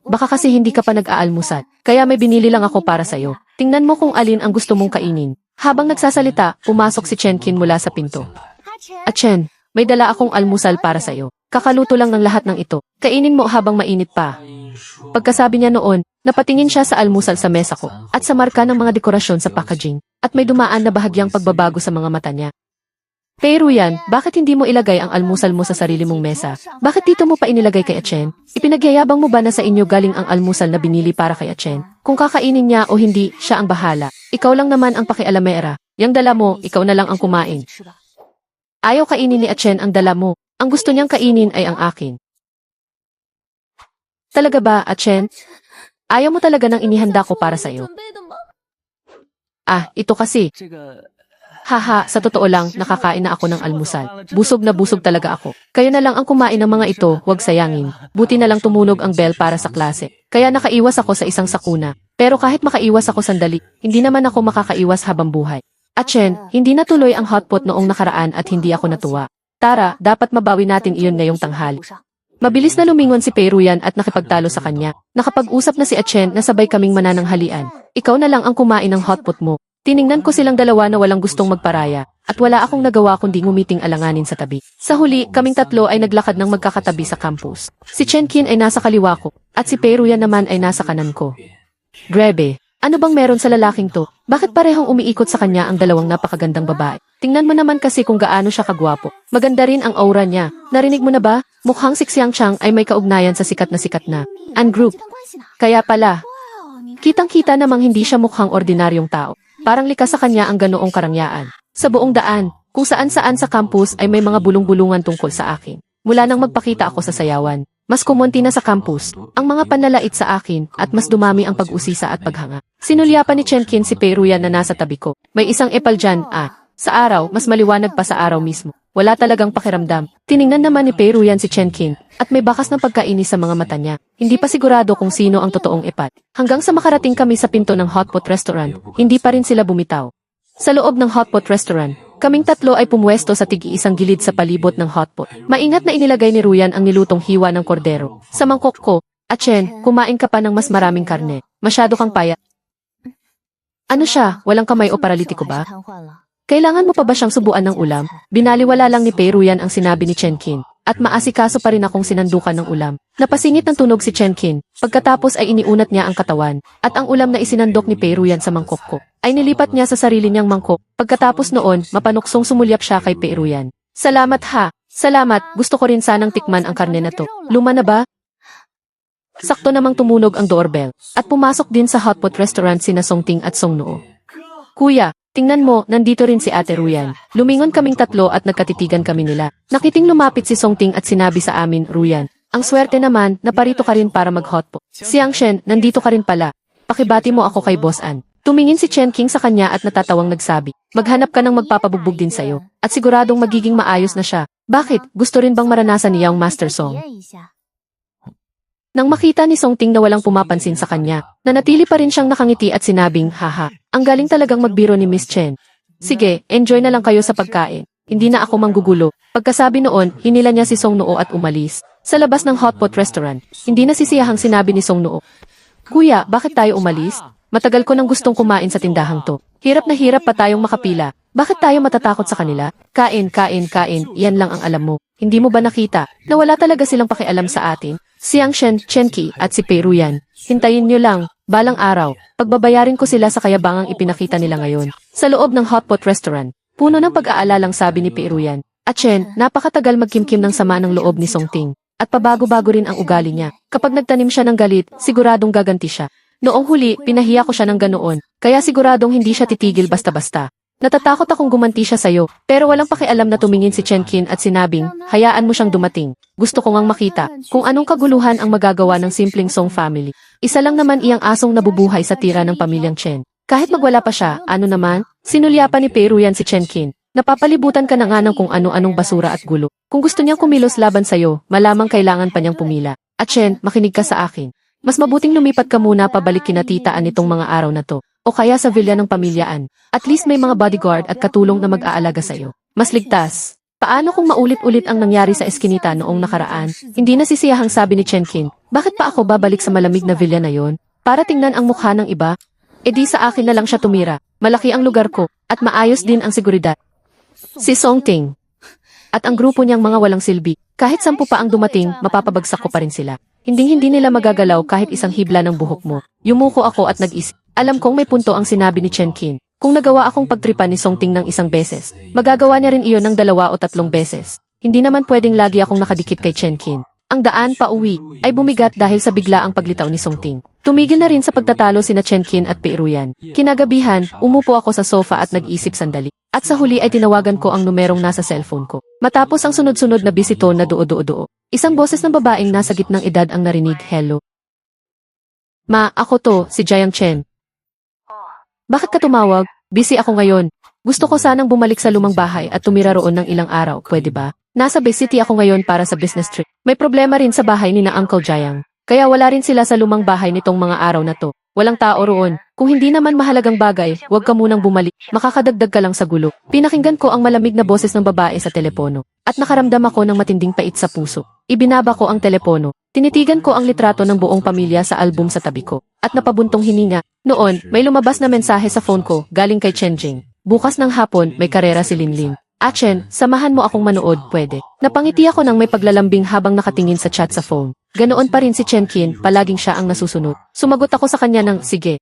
Baka kasi hindi ka pa nag-aalmusal, kaya may binili lang ako para sa'yo. Tingnan mo kung alin ang gusto mong kainin. Habang nagsasalita, pumasok si Chenkin mula sa pinto. Atchen, may dala akong almusal para sa'yo. Kakaluto lang ng lahat ng ito. Kainin mo habang mainit pa. Pagkasabi niya noon, napatingin siya sa almusal sa mesa ko at sa marka ng mga dekorasyon sa packaging at may dumaan na bahagyang pagbabago sa mga mata niya. Pero yan, bakit hindi mo ilagay ang almusal mo sa sarili mong mesa? Bakit dito mo pa inilagay kay Atchen? Ipinagyayabang mo ba na sa inyo galing ang almusal na binili para kay Atchen? Kung kakainin niya o hindi, siya ang bahala. Ikaw lang naman ang pakialamera. Yang dala mo, ikaw na lang ang kumain. Ayaw kainin ni Atchen ang dala mo. Ang gusto niyang kainin ay ang akin. Talaga ba, Atchen? Ayaw mo talaga ng inihanda ko para sa'yo? Ah, ito kasi. Haha, sa totoo lang, nakakain na ako ng almusal. Busog na busog talaga ako. Kayo na lang ang kumain ng mga ito, huwag sayangin. Buti na lang tumunog ang bell para sa klase. Kaya nakaiwas ako sa isang sakuna. Pero kahit makaiwas ako sandali, hindi naman ako makakaiwas habang buhay. Atchen, hindi natuloy ang hotpot noong nakaraan at hindi ako natuwa. Tara, dapat mabawi natin iyon ngayong tanghali. Mabilis na lumingon si Peruyan at nakipagtalo sa kanya. Nakapag-usap na si Atchen na sabay kaming manananghalian. Ikaw na lang ang kumain ng hotpot mo. Tiningnan ko silang dalawa na walang gustong magparaya, at wala akong nagawa kundi ngumiting alanganin sa tabi. Sa huli, kaming tatlo ay naglakad ng magkakatabi sa campus. Si Chenkin ay nasa kaliwa ko, at si Peruyan naman ay nasa kanan ko. Grebe, ano bang meron sa lalaking to? Bakit parehong umiikot sa kanya ang dalawang napakagandang babae? Tingnan mo naman kasi kung gaano siya kagwapo. Maganda rin ang aura niya. Narinig mo na ba? Mukhang si Xiang Chang ay may kaugnayan sa sikat na An Group. Kaya pala, kitang-kita namang hindi siya mukhang ordinaryong tao. Parang likas sa kanya ang ganoong karangyaan. Sa buong daan, kung saan-saan sa campus ay may mga bulong-bulungan tungkol sa akin. Mula nang magpakita ako sa sayawan, mas kumonti na sa campus ang mga panlalait sa akin at mas dumami ang pag-usisa at paghanga. Sinulyapan ni Chenkin si Peruyan na nasa tabi ko. May isang epal dyan, sa araw, mas maliwanag pa sa araw mismo. Wala talagang pakiramdam. Tiningnan naman ni Peruyan si Chenkin at may bakas ng pagkainis sa mga mata niya. Hindi pa sigurado kung sino ang totoong epat. Hanggang sa makarating kami sa pinto ng hotpot restaurant, hindi pa rin sila bumitaw. Sa loob ng hotpot restaurant, kaming tatlo ay pumwesto sa tigi-isang gilid sa palibot ng hotpot. Maingat na inilagay ni Ruyan ang nilutong hiwa ng kordero. Sa mangkok ko, Atchen, kumain ka pa ng mas maraming karne. Masyado kang payat. Ano siya, walang kamay o paralitiko ba? Kailangan mo pa ba siyang subuan ng ulam? Binaliwala lang ni Peruyan ang sinabi ni Chenkin. At maasikaso pa rin akong sinandukan ng ulam. Napasingit ng tunog si Chenkin. Pagkatapos ay iniunat niya ang katawan. At ang ulam na isinandok ni Peruyan sa mangkok ko ay nilipat niya sa sarili niyang mangkok. Pagkatapos noon, mapanuksong sumulyap siya kay Peruyan. Salamat ha! Salamat! Gusto ko rin sanang tikman ang karne na to. Luma na ba? Sakto namang tumunog ang doorbell. At pumasok din sa hotpot restaurant sina Songting at Songnoo. Kuya! Tingnan mo, nandito rin si Ate Ruyan. Lumingon kaming tatlo at nagkatitigan kami nila. Nakiting lumapit si Songting at sinabi sa amin, Ruyan, ang swerte naman, naparito ka rin para mag-hotpot. Siang Shen, nandito ka rin pala. Pakibati mo ako kay Boss An. Tumingin si Chen King sa kanya at natatawang nagsabi, maghanap ka ng magpapabugbog din sa'yo. At siguradong magiging maayos na siya. Bakit? Gusto rin bang maranasan niya ang Master Song? Nang makita ni Songting na walang pumapansin sa kanya, nanatili pa rin siyang nakangiti at sinabing, haha, ang galing talagang magbiro ni Miss Chen. Sige, enjoy na lang kayo sa pagkain. Hindi na ako manggugulo. Pagkasabi noon, hinila niya si Songnoo at umalis. Sa labas ng hotpot restaurant, hindi nasisiyahang sinabi ni Songnoo, Kuya, bakit tayo umalis? Matagal ko nang gustong kumain sa tindahang to. Hirap na hirap pa tayong makapila. Bakit tayo matatakot sa kanila? Kain, kain, kain, yan lang ang alam mo. Hindi mo ba nakita na wala talaga silang pakialam sa atin? Siang Shen, Chenki at si Peruyan. Hintayin nyo lang, balang araw, pagbabayarin ko sila sa kayabangang ipinakita nila ngayon. Sa loob ng hotpot restaurant, puno ng pag-aalalang sabi ni Peruyan. At Chen, napakatagal magkimkim ng sama ng loob ni Songting. at pabago-bago rin ang ugali niya. Kapag nagtanim siya ng galit, siguradong gaganti siya. Noong huli, pinahiya ko siya ng ganoon, kaya siguradong hindi siya titigil basta-basta. Natatakot akong gumanti siya sa'yo, pero walang pakialam na tumingin si Chenkin at sinabing, hayaan mo siyang dumating. Gusto ko ngang makita kung anong kaguluhan ang magagawa ng simpleng Song family. Isa lang naman iyang asong nabubuhay sa tira ng pamilyang Chen. Kahit magwala pa siya, ano naman, sinulyapan ni Peruyan si Chenkin. Napapalibutan ka na nga ng kung ano-anong basura at gulo. Kung gusto niyang kumilos laban sa'yo, malamang kailangan pa niyang pumila. At Chen, makinig ka sa akin. Mas mabuting lumipat ka muna pabalik kina titaan nitong mga araw na to. O kaya sa villa ng pamilyaan. At least may mga bodyguard at katulong na mag-aalaga sa'yo. Mas ligtas. Paano kung maulit-ulit ang nangyari sa eskinita noong nakaraan? Hindi nasisiyahang sabi ni Chenkin. Bakit pa ako babalik sa malamig na villa na yon? Para tingnan ang mukha ng iba? E di sa akin na lang siya tumira. Malaki ang lugar ko. At maayos din ang seguridad. Si Song Ting. At ang grupo niyang mga walang silbi. Kahit 10 pa ang dumating, mapapabagsak ko pa rin sila. Hindi nila magagalaw kahit isang hibla ng buhok mo. Yumuko ako at nag-isip. Alam kong may punto ang sinabi ni Chenkin. Kung nagawa akong pagtripan ni Song Ting ng isang beses, magagawa niya rin iyon ng 2 o 3 beses. Hindi naman pwedeng lagi akong nakadikit kay Chenkin. Ang daan pa uwi ay bumigat dahil sa biglaang paglitaw ni Song Ting. Tumigil na rin sa pagtatalo sina Chenkin at Peruyan. Kinagabihan, umupo ako sa sofa at nag-isip sandali. At sa huli ay tinawagan ko ang numerong nasa cellphone ko. Matapos ang sunod-sunod na busy tone na duo-duo-duo. Isang boses ng babaeng nasa gitnang edad ang narinig, hello. Ma, ako to, si Jiang Chen. Bakit ka tumawag? Busy ako ngayon. Gusto ko sanang bumalik sa lumang bahay at tumira roon ng ilang araw, pwede ba? Nasa Bay City ako ngayon para sa business trip. May problema rin sa bahay ni na Uncle Jiang. Kaya wala rin sila sa lumang bahay nitong mga araw na to. Walang tao roon. Kung hindi naman mahalagang bagay, huwag ka munang bumalik. Makakadagdag ka lang sa gulo. Pinakinggan ko ang malamig na boses ng babae sa telepono. At nakaramdam ako ng matinding pait sa puso. Ibinaba ko ang telepono. Tinitigan ko ang litrato ng buong pamilya sa album sa tabi ko. At napabuntong hininga. Noon, may lumabas na mensahe sa phone ko galing kay Chen Jing. Bukas ng hapon, may karera si Linlin. Chen, samahan mo akong manood, pwede. Napangiti ako nang may paglalambing habang nakatingin sa chat sa phone. Ganoon pa rin si Chenkin, palaging siya ang nasusunod. Sumagot ako sa kanya ng, sige.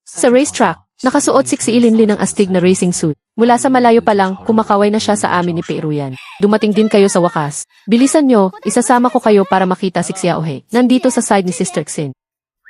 Sa racetrack, nakasuot si Linlin ng astig na racing suit. Mula sa malayo pa lang, kumakaway na siya sa amin ni Peruyan. Dumating din kayo sa wakas. Bilisan nyo, isasama ko kayo para makita si Xiaohe. Nandito sa side ni Sister Xin.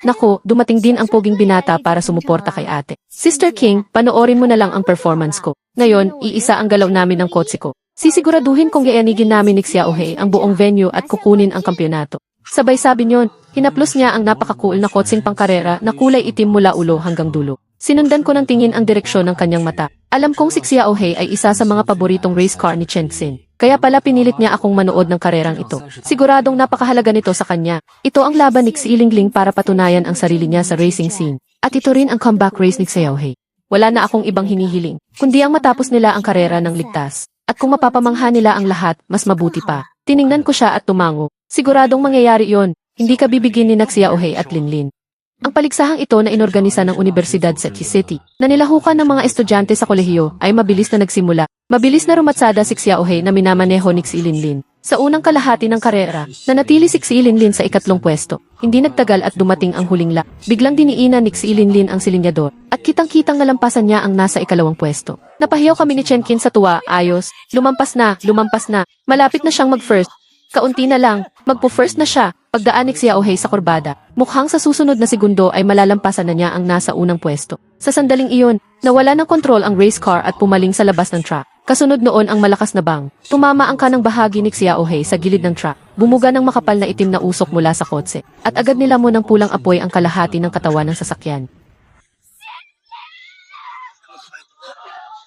Naku, dumating din ang poging binata para sumuporta kay ate. Sister King, panoorin mo na lang ang performance ko. Ngayon, iisa ang galaw namin ng kotse ko. Sisiguraduhin kong yayanigin namin ni Xiaohe ang buong venue at kukunin ang kampyonato. Sabay sabi niyon, hinaplos niya ang napaka-cool na kotseng pangkarera na kulay itim mula ulo hanggang dulo. Sinundan ko ng tingin ang direksyon ng kanyang mata. Alam kong si Xiaohe ay isa sa mga paboritong race car ni Chen Xin. Kaya pala pinilit niya akong manood ng karerang ito. Siguradong napakahalaga nito sa kanya. Ito ang laban ni Xilingling para patunayan ang sarili niya sa racing scene. At ito rin ang comeback race ni Xiaohe. Wala na akong ibang hinihiling, kundi ang matapos nila ang karera ng ligtas. At kung mapapamangha nila ang lahat, mas mabuti pa. Tiningnan ko siya at tumango. Siguradong mangyayari yon. Hindi ka bibigyan ni Xiaohe at Linlin. Ang paligsahang ito na inorganisa ng Universidad sa City, na nilahukan ng mga estudyante sa kolehiyo, ay mabilis na nagsimula. Mabilis na rumatsada si Xiaohe na minamaneho ni Xilingling. Sa unang kalahati ng karera, nanatili si Xilingling sa 2nd pwesto. Hindi nagtagal at dumating ang huling lap. Biglang diniinan ni Xilingling ang silinyador, at kitang-kitang nalampasan niya ang nasa 2nd pwesto. Napahiyaw kami ni Chenkin sa tuwa, ayos, lumampas na, malapit na siyang mag-first. Kaunti na lang, magpo-first na siya. Pagdaan ni Xiaohe sa kurbada, mukhang sa susunod na segundo ay malalampasan na niya ang nasa unang pwesto. Sa sandaling iyon, nawala ng kontrol ang race car at pumaling sa labas ng track. Kasunod noon ang malakas na bang. Tumama ang kanang bahagi ni Xiaohe sa gilid ng track. Bumuga ng makapal na itim na usok mula sa kotse. At agad nilamon ng pulang apoy ang kalahati ng katawan ng sasakyan.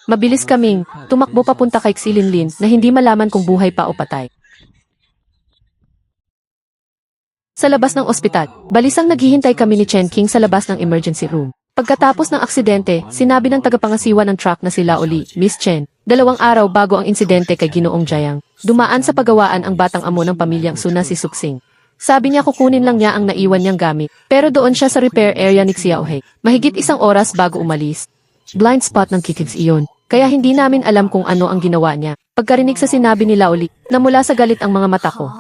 Mabilis kaming tumakbo papunta kay Xilingling na hindi malaman kung buhay pa o patay. Sa labas ng ospital, balisang naghihintay kami ni Chen King sa labas ng emergency room. Pagkatapos ng aksidente, sinabi ng tagapangasiwa ng truck na sila uli, Miss Chen, 2 araw bago ang insidente kay Ginoong Jiang, dumaan sa pagawaan ang batang amo ng pamilyang Suna si Suxing. Sabi niya kukunin lang niya ang naiwan niyang gamit, pero doon siya sa repair area ni Xiaohe. Mahigit 1 oras bago umalis. Blind spot ng kikids iyon, kaya hindi namin alam kung ano ang ginawa niya. Pagkarinig sa sinabi nila uli, namula sa galit ang mga mata ko.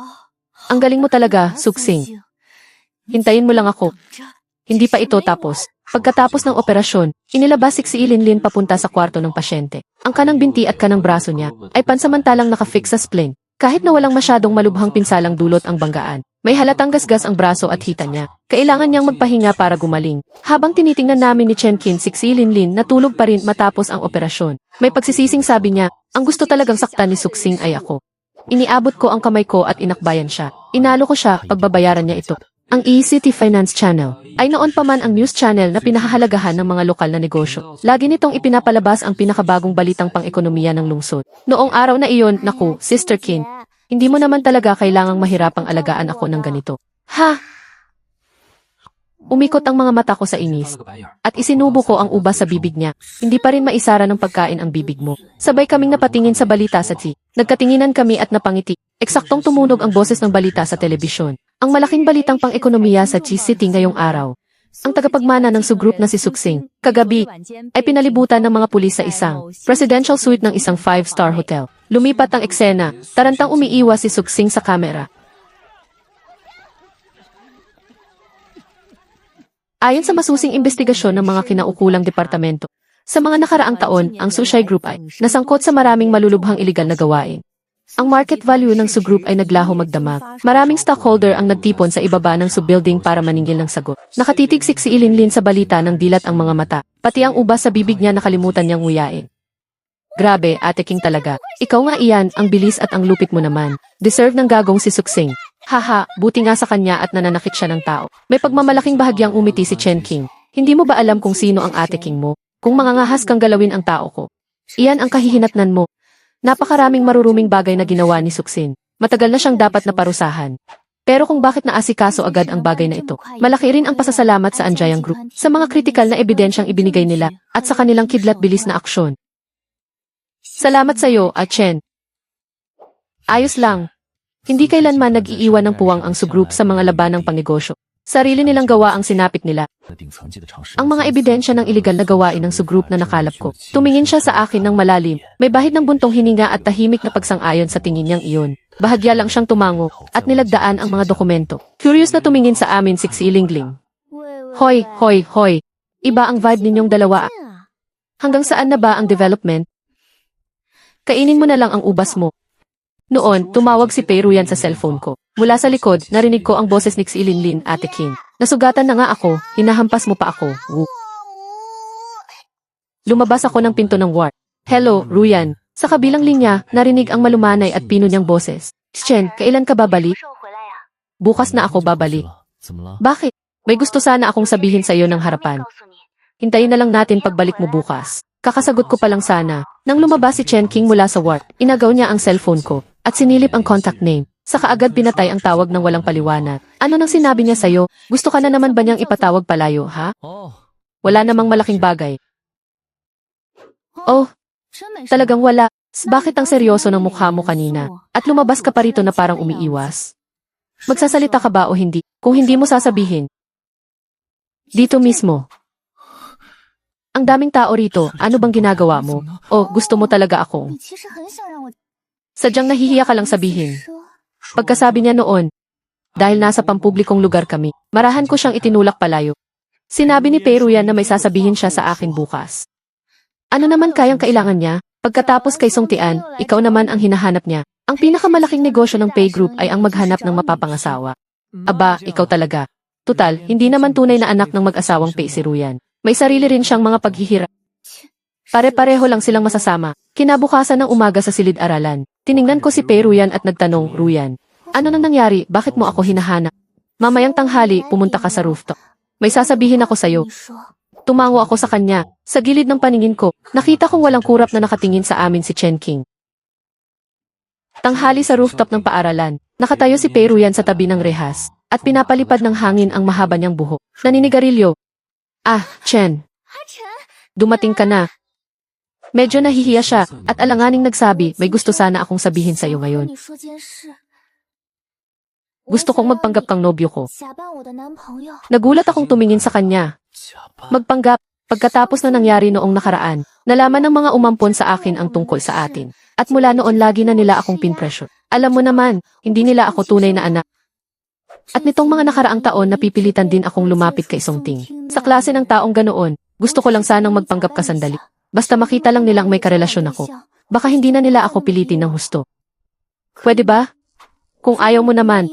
Ang galing mo talaga, Suxing. Hintayin mo lang ako. Hindi pa ito tapos. Pagkatapos ng operasyon, inilabas si Xilingling papunta sa kwarto ng pasyente. Ang kanang binti at kanang braso niya ay pansamantalang nakafix sa splint. Kahit na walang masyadong malubhang pinsalang dulot ang banggaan, may halatang gasgas ang braso at hita niya. Kailangan niyang magpahinga para gumaling. Habang tinitingnan namin ni Chen Qin si Xi Linlin natulog pa rin matapos ang operasyon. May pagsisising sabi niya, ang gusto talagang saktan ni Suksing ay ako. Iniabot ko ang kamay ko at inakbayan siya. Inalo ko siya, pagbabayaran niya ito. Ang ECT Finance Channel ay noon pa man ang news channel na pinahahalagahan ng mga lokal na negosyo. Lagi nitong ipinapalabas ang pinakabagong balitang pang-ekonomiya ng lungsod. Noong araw na iyon, naku, Sister Kin, hindi mo naman talaga kailangang mahirapang alagaan ako ng ganito. Ha? Umikot ang mga mata ko sa inis, at isinubo ko ang ubas sa bibig niya. Hindi pa rin maisara ng pagkain ang bibig mo. Sabay kaming napatingin sa balita sa T. Nagkatinginan kami at napangiti. Eksaktong tumunog ang boses ng balita sa telebisyon. Ang malaking balitang pang-ekonomiya sa Chi City ngayong araw. Ang tagapagmana ng sugroup na si Suksing, kagabi, ay pinalibutan ng mga pulis sa isang presidential suite ng isang 5-star hotel. Lumipat ang eksena, tarantang umiiwas si Suksing sa kamera. Ayon sa masusing investigasyon ng mga kinaukulang departamento, sa mga nakaraang taon, ang Sushai Group ay nasangkot sa maraming malulubhang iligal na gawain. Ang market value ng Su Group ay naglaho magdamag. Maraming stockholder ang nagtipon sa ibaba ng Su Building para maningil ng sagot. Nakatitig si Ilinlin sa balita ng dilat ang mga mata, pati ang ubas sa bibig niya nakalimutan niyang nguyain. Grabe, Ate King talaga. Ikaw nga iyan, ang bilis at ang lupit mo naman. Deserve ng gagong si Suksing. Haha, buti nga sa kanya at nananakit siya ng tao. May pagmamalaking bahagyang umiti si Chen King. Hindi mo ba alam kung sino ang Ate King mo? Kung mangangahas kang galawin ang tao ko. Iyan ang kahihinatnan mo. Napakaraming maruruming bagay na ginawa ni Suksin. Matagal na siyang dapat na parusahan. Pero kung bakit naasikaso agad ang bagay na ito, malaki rin ang pasasalamat sa Anjayang Group sa mga kritikal na ebidensyang ibinigay nila at sa kanilang kidlat-bilis na aksyon. Salamat sa iyo, Chen. Ayos lang. Hindi kailanman nag-iiwan ng puwang ang Su Group sa mga labanang pangnegosyo. Sarili nilang gawa ang sinapit nila. Ang mga ebidensya ng iligal na gawain ng Su Group na nakalap ko. Tumingin siya sa akin ng malalim. May bahid ng buntong hininga at tahimik na pagsang-ayon sa tingin niyang iyon. Bahagya lang siyang tumango at nilagdaan ang mga dokumento. Curious na tumingin sa amin si Ilingling. Hoy, hoy, hoy. Iba ang vibe ninyong dalawa. Hanggang saan na ba ang development? Kainin mo na lang ang ubas mo. Noon, tumawag si Peiruyan sa cellphone ko. Mula sa likod, narinig ko ang boses ni Ilinlin, Ate Kin. Nasugatan na nga ako, hinahampas mo pa ako. Woo. Lumabas ako ng pinto ng ward. Hello, Ruyan. Sa kabilang linya, narinig ang malumanay at pino niyang boses. Chen, kailan ka babalik? Bukas na ako babalik. Bakit? May gusto sana akong sabihin sa iyo ng harapan. Hintayin na lang natin pagbalik mo bukas. Kakasagot ko pa lang sana. Nang lumabas si Chen King mula sa ward, inagaw niya ang cellphone ko at sinilip ang contact name. Sa kaagad pinatay ang tawag ng walang paliwanag. Ano nang sinabi niya sa'yo? Gusto ka na naman ba niyang ipatawag palayo, ha? Wala namang malaking bagay. Oh, talagang wala. Bakit ang seryoso ng mukha mo kanina? At lumabas ka pa rito na parang umiiwas? Magsasalita ka ba o hindi? Kung hindi mo sasabihin. Dito mismo. Ang daming tao rito, ano bang ginagawa mo? O, gusto mo talaga akong? Sadyang nahihiya ka lang sabihin. Pagkasabi niya noon, dahil nasa pampublikong lugar kami, marahan ko siyang itinulak palayo. Sinabi ni Peiruyan na may sasabihin siya sa akin bukas. Ano naman kayang kailangan niya? Pagkatapos kay Song Tian, ikaw naman ang hinahanap niya. Ang pinakamalaking negosyo ng Pei Group ay ang maghanap ng mapapangasawa. Aba, ikaw talaga. Tutal, hindi naman tunay na anak ng mag-asawang Pei si Ruyan. May sarili rin siyang mga paghihirap. Pare-pareho lang silang masasama. Kinabukasan ng umaga sa silid-aralan. Tiningnan ko si Peiruyan at nagtanong, Ruyan, ano nang nangyari? Bakit mo ako hinahanap? Mamayang tanghali, pumunta ka sa rooftop. May sasabihin ako sa'yo. Tumango ako sa kanya. Sa gilid ng paningin ko, nakita kong walang kurap na nakatingin sa amin si Chen King. Tanghali sa rooftop ng paaralan, nakatayo si Peiruyan sa tabi ng rehas, at pinapalipad ng hangin ang mahaba niyang buhok. Naninigarilyo. Ah, Chen. Dumating ka na. Medyo nahihiya siya, at alanganing nagsabi, may gusto sana akong sabihin sa'yo ngayon. Gusto kong magpanggap kang nobyo ko. Nagulat akong tumingin sa kanya. Magpanggap, pagkatapos na nangyari noong nakaraan, nalaman ng mga umampon sa akin ang tungkol sa atin. At mula noon lagi na nila akong pinpressure. Alam mo naman, hindi nila ako tunay na anak. At nitong mga nakaraang taon napipilitan din akong lumapit kay Song Ting. Sa klase ng taong ganoon, gusto ko lang sanang magpanggap ka sandali. Basta makita lang nilang may karelasyon ako. Baka hindi na nila ako pilitin ng husto. Pwede ba? Kung ayaw mo naman.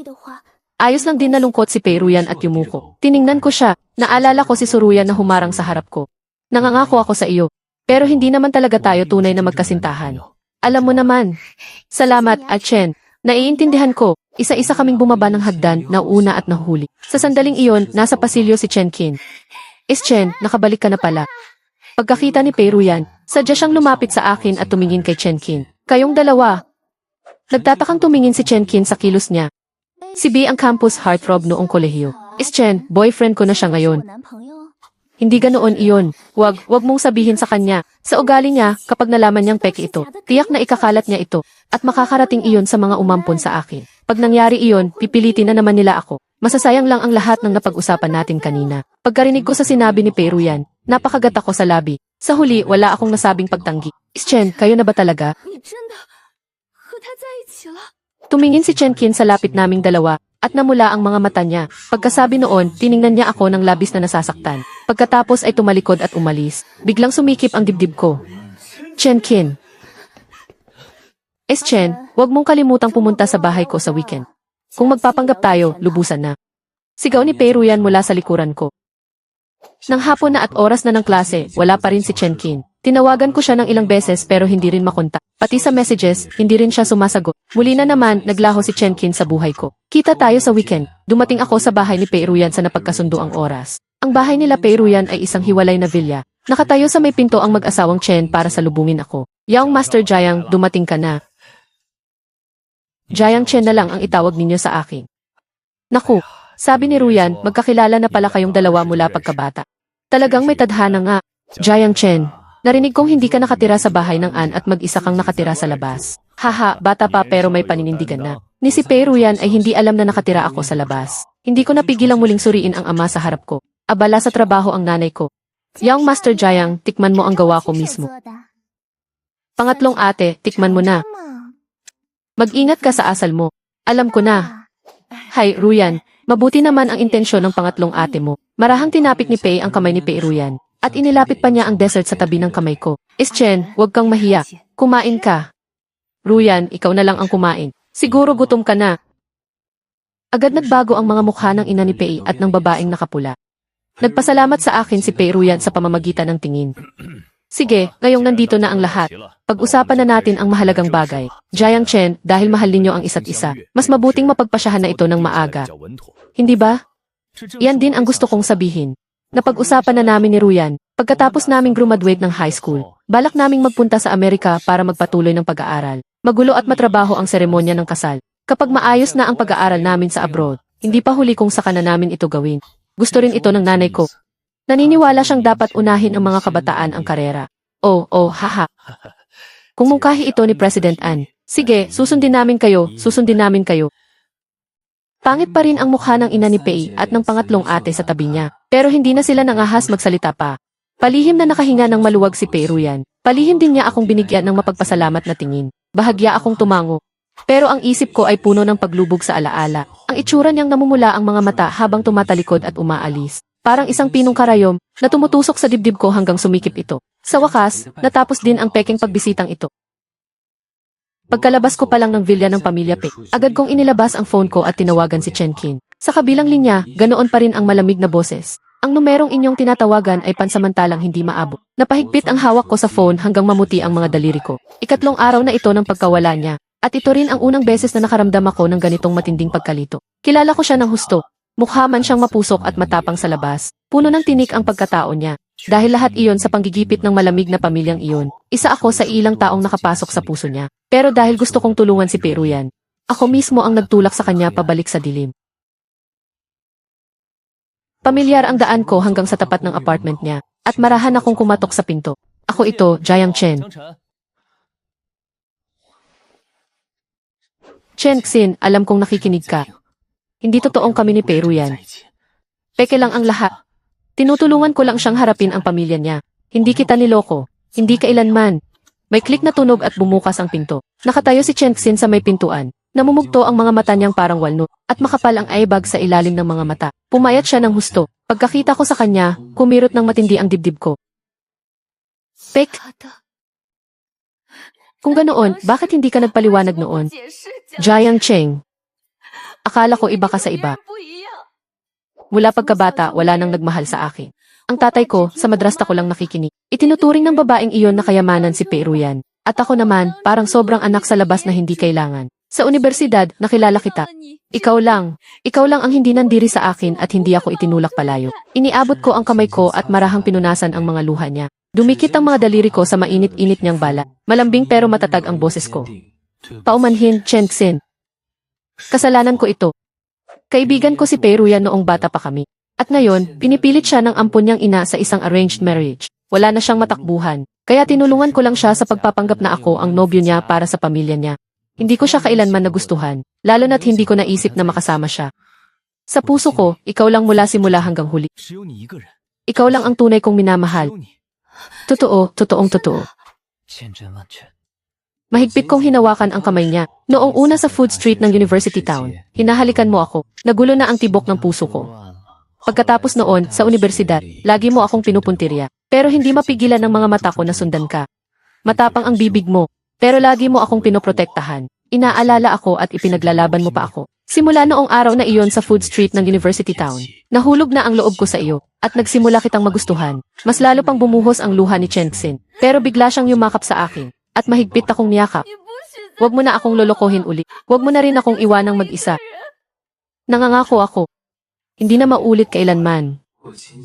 Ayos lang din nalungkot si Peiruyan at yumuko. Tiningnan ko siya, naalala ko si Suruyan na humarang sa harap ko. Nangangako ako sa iyo. Pero hindi naman talaga tayo tunay na magkasintahan. Alam mo naman. Salamat, Chen. Naiintindihan ko, isa-isa kaming bumaba ng hagdan, nauna at nahuli. Sa sandaling iyon, nasa pasilyo si Chen Qin. Chen, nakabalik ka na pala. Pagkakita ni Peiruyan, sadya siyang lumapit sa akin at tumingin kay Chen Qin. Kayong dalawa. Nagtatakang tumingin si Chen Qin sa kilos niya. Si B ang campus heartthrob noong kolehiyo. Chen, boyfriend ko na siya ngayon. Hindi ganoon iyon. Wag mong sabihin sa kanya. Sa ugali niya, kapag nalaman niyang peke ito, tiyak na ikakalat niya ito, at makakarating iyon sa mga umampon sa akin. Pag nangyari iyon, pipilitin na naman nila ako. Masasayang lang ang lahat ng napag-usapan natin kanina. Pagkarinig ko sa sinabi ni Peiruyan, napakagat ako sa labi. Sa huli, wala akong nasabing pagtanggi. Chen, kayo na ba talaga? Tumingin si Chen Qin sa lapit naming dalawa, at namula ang mga mata niya. Pagkasabi noon, tiningnan niya ako ng labis na nasasaktan. Pagkatapos ay tumalikod at umalis. Biglang sumikip ang dibdib ko. Chen Qin. Chen, huwag mong kalimutang pumunta sa bahay ko sa weekend. Kung magpapanggap tayo, lubusan na. Sigaw ni Peiruyan mula sa likuran ko. Nang hapon na at oras na ng klase, wala pa rin si Chen Qin. Tinawagan ko siya ng ilang beses pero hindi rin makontak. Pati sa messages, hindi rin siya sumasagot. Muli na naman, naglaho si Chen Qin sa buhay ko. Kita tayo sa weekend. Dumating ako sa bahay ni Peiruyan sa napagkasundo ang oras. Ang bahay nila Peiruyan ay isang hiwalay na villa. Nakatayo sa may pinto ang mag-asawang Chen para salubungin ako. Yaong Master Jiang, dumating ka na. Jiang Chen na lang ang itawag ninyo sa akin. Naku, sabi ni Ruyan, magkakilala na pala kayong dalawa mula pagkabata. Talagang may tadhana nga. Jiang Chen. Narinig kong hindi ka nakatira sa bahay ng An at mag-isa kang nakatira sa labas. Haha, bata pa pero may paninindigan na. Ni si Peiruyan ay hindi alam na nakatira ako sa labas. Hindi ko napigilang muling suriin ang ama sa harap ko. Abala sa trabaho ang nanay ko. Yaong Master Jiang, tikman mo ang gawa ko mismo. Pangatlong ate, tikman mo na. Mag-ingat ka sa asal mo. Alam ko na. Hay, Ruyan, mabuti naman ang intensyon ng pangatlong ate mo. Marahang tinapik ni Pei ang kamay ni Peiruyan. At inilapit pa niya ang dessert sa tabi ng kamay ko. Chen, huwag kang mahiya. Kumain ka. Ruyan, ikaw na lang ang kumain. Siguro gutom ka na. Agad nagbago ang mga mukha ng ina ni Pei at ng babaeng nakapula. Nagpasalamat sa akin si Pei Ruyan sa pamamagitan ng tingin. Sige, ngayong nandito na ang lahat. Pag-usapan na natin ang mahalagang bagay. Jiang Chen, dahil mahal ninyo ang isa't isa, mas mabuting mapagpasyahan na ito ng maaga. Hindi ba? Yan din ang gusto kong sabihin. Napag-usapan na namin ni Ruyan, pagkatapos naming graduate ng high school, balak naming magpunta sa Amerika para magpatuloy ng pag-aaral. Magulo at matrabaho ang seremonya ng kasal. Kapag maayos na ang pag-aaral namin sa abroad, hindi pa huli kung saka na namin ito gawin. Gusto rin ito ng nanay ko. Naniniwala siyang dapat unahin ang mga kabataan ang karera. Haha. Kung mungkahi ito ni President An, sige, susundin namin kayo. Pangit pa rin ang mukha ng ina ni Pei at ng pangatlong ate sa tabi niya. Pero hindi na sila nangahas magsalita pa. Palihim na nakahinga ng maluwag si Peiruyan. Palihim din niya akong binigyan ng mapagpasalamat na tingin. Bahagya akong tumango. Pero ang isip ko ay puno ng paglubog sa alaala. Ang itsura niyang namumula ang mga mata habang tumatalikod at umaalis. Parang isang pinong karayom na tumutusok sa dibdib ko hanggang sumikip ito. Sa wakas, natapos din ang pekeng pagbisitang ito. Pagkalabas ko pa lang ng villa ng pamilya Pe, agad kong inilabas ang phone ko at tinawagan si Chen Qin. Sa kabilang linya, ganoon pa rin ang malamig na boses. Ang numerong inyong tinatawagan ay pansamantalang hindi maabot. Napahigpit ang hawak ko sa phone hanggang mamuti ang mga daliri ko. Ikatlong araw na ito ng pagkawala niya. At ito rin ang unang beses na nakaramdam ako ng ganitong matinding pagkalito. Kilala ko siya ng husto. Mukha man siyang mapusok at matapang sa labas. Puno ng tinik ang pagkatao niya. Dahil lahat iyon sa panggigipit ng malamig na pamilyang iyon, isa ako sa ilang taong nakapasok sa puso niya. Pero dahil gusto kong tulungan si Peiruyan, ako mismo ang nagtulak sa kanya pabalik sa dilim. Pamilyar ang daan ko hanggang sa tapat ng apartment niya, at marahan akong kumatok sa pinto. Ako ito, Jiang Chen. Chen Xin, alam kong nakikinig ka. Hindi totoong kami ni Peiruyan. Peke lang ang lahat. Tinutulungan ko lang siyang harapin ang pamilya niya. Hindi kita niloko. Hindi kailanman. May klik na tunog at bumukas ang pinto. Nakatayo si Chen Xin sa may pintuan. Namumugto ang mga mata niyang parang walnut at makapal ang eyebag sa ilalim ng mga mata. Pumayat siya ng husto. Pagkakita ko sa kanya, kumirot ng matindi ang dibdib ko. Pek! Kung ganoon, bakit hindi ka nagpaliwanag noon? Jiang Cheng. Akala ko iba ka sa iba. Mula pagkabata, wala nang nagmahal sa akin. Ang tatay ko, sa madrasta ko lang nakikinig. Itinuturing ng babaeng iyon na kayamanan si Peruyan. At ako naman, parang sobrang anak sa labas na hindi kailangan. Sa universidad, nakilala kita. Ikaw lang ang hindi nandiri sa akin at hindi ako itinulak palayo. Iniabot ko ang kamay ko at marahang pinunasan ang mga luha niya. Dumikit ang mga daliri ko sa mainit-init niyang bala. Malambing pero matatag ang boses ko. Paumanhin, Chen Xin. Kasalanan ko ito. Kaibigan ko si Peruyan noong bata pa kami. At ngayon, pinipilit siya ng ampon niyang ina sa isang arranged marriage. Wala na siyang matakbuhan. Kaya tinulungan ko lang siya sa pagpapanggap na ako ang nobyo niya para sa pamilya niya. Hindi ko siya kailanman nagustuhan, lalo na't hindi ko naisip na makasama siya. Sa puso ko, ikaw lang mula simula hanggang huli. Ikaw lang ang tunay kong minamahal. Totoong totoo. Mahigpit kong hinawakan ang kamay niya. Noong una sa food street ng University Town, hinahalikan mo ako. Nagulo na ang tibok ng puso ko. Pagkatapos noon, sa universidad, lagi mo akong pinupuntirya. Pero hindi mapigilan ng mga mata ko na sundan ka. Matapang ang bibig mo, pero lagi mo akong pinoprotektahan. Inaalala ako at ipinaglalaban mo pa ako. Simula noong araw na iyon sa food street ng University Town, nahulog na ang loob ko sa iyo, at nagsimula kitang magustuhan. Mas lalo pang bumuhos ang luha ni Chen Xin, pero bigla siyang yumakap sa akin, at mahigpit akong niyakap. Huwag mo na akong lolokohin uli. Huwag mo na rin akong iwanang mag-isa. Nangangako ako. Hindi na maulit kailanman.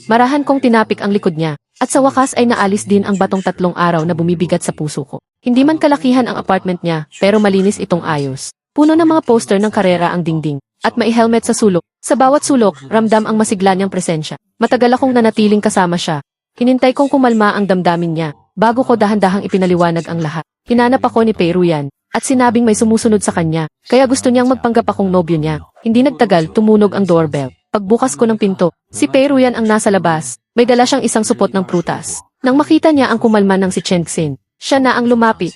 Marahan kong tinapik ang likod niya, at sa wakas ay naalis din ang batong 3 araw na bumibigat sa puso ko. Hindi man kalakihan ang apartment niya, pero malinis itong ayos. Puno ng mga poster ng karera ang dingding, at may helmet sa sulok. Sa bawat sulok, ramdam ang masigla niyang presensya. Matagal akong nanatiling kasama siya. Hinintay kong kumalma ang damdamin niya, bago ko dahan-dahang ipinaliwanag ang lahat. Hinanap ako ni Peruyan, at sinabing may sumusunod sa kanya, kaya gusto niyang magpanggap akong nobyo niya. Hindi nagtagal, tumunog ang doorbell. Pagbukas ko ng pinto, si Peruyan ang nasa labas. May dala siyang isang supot ng prutas. Nang makita niya ang kumalma ng si Chen Xin, siya na ang lumapit.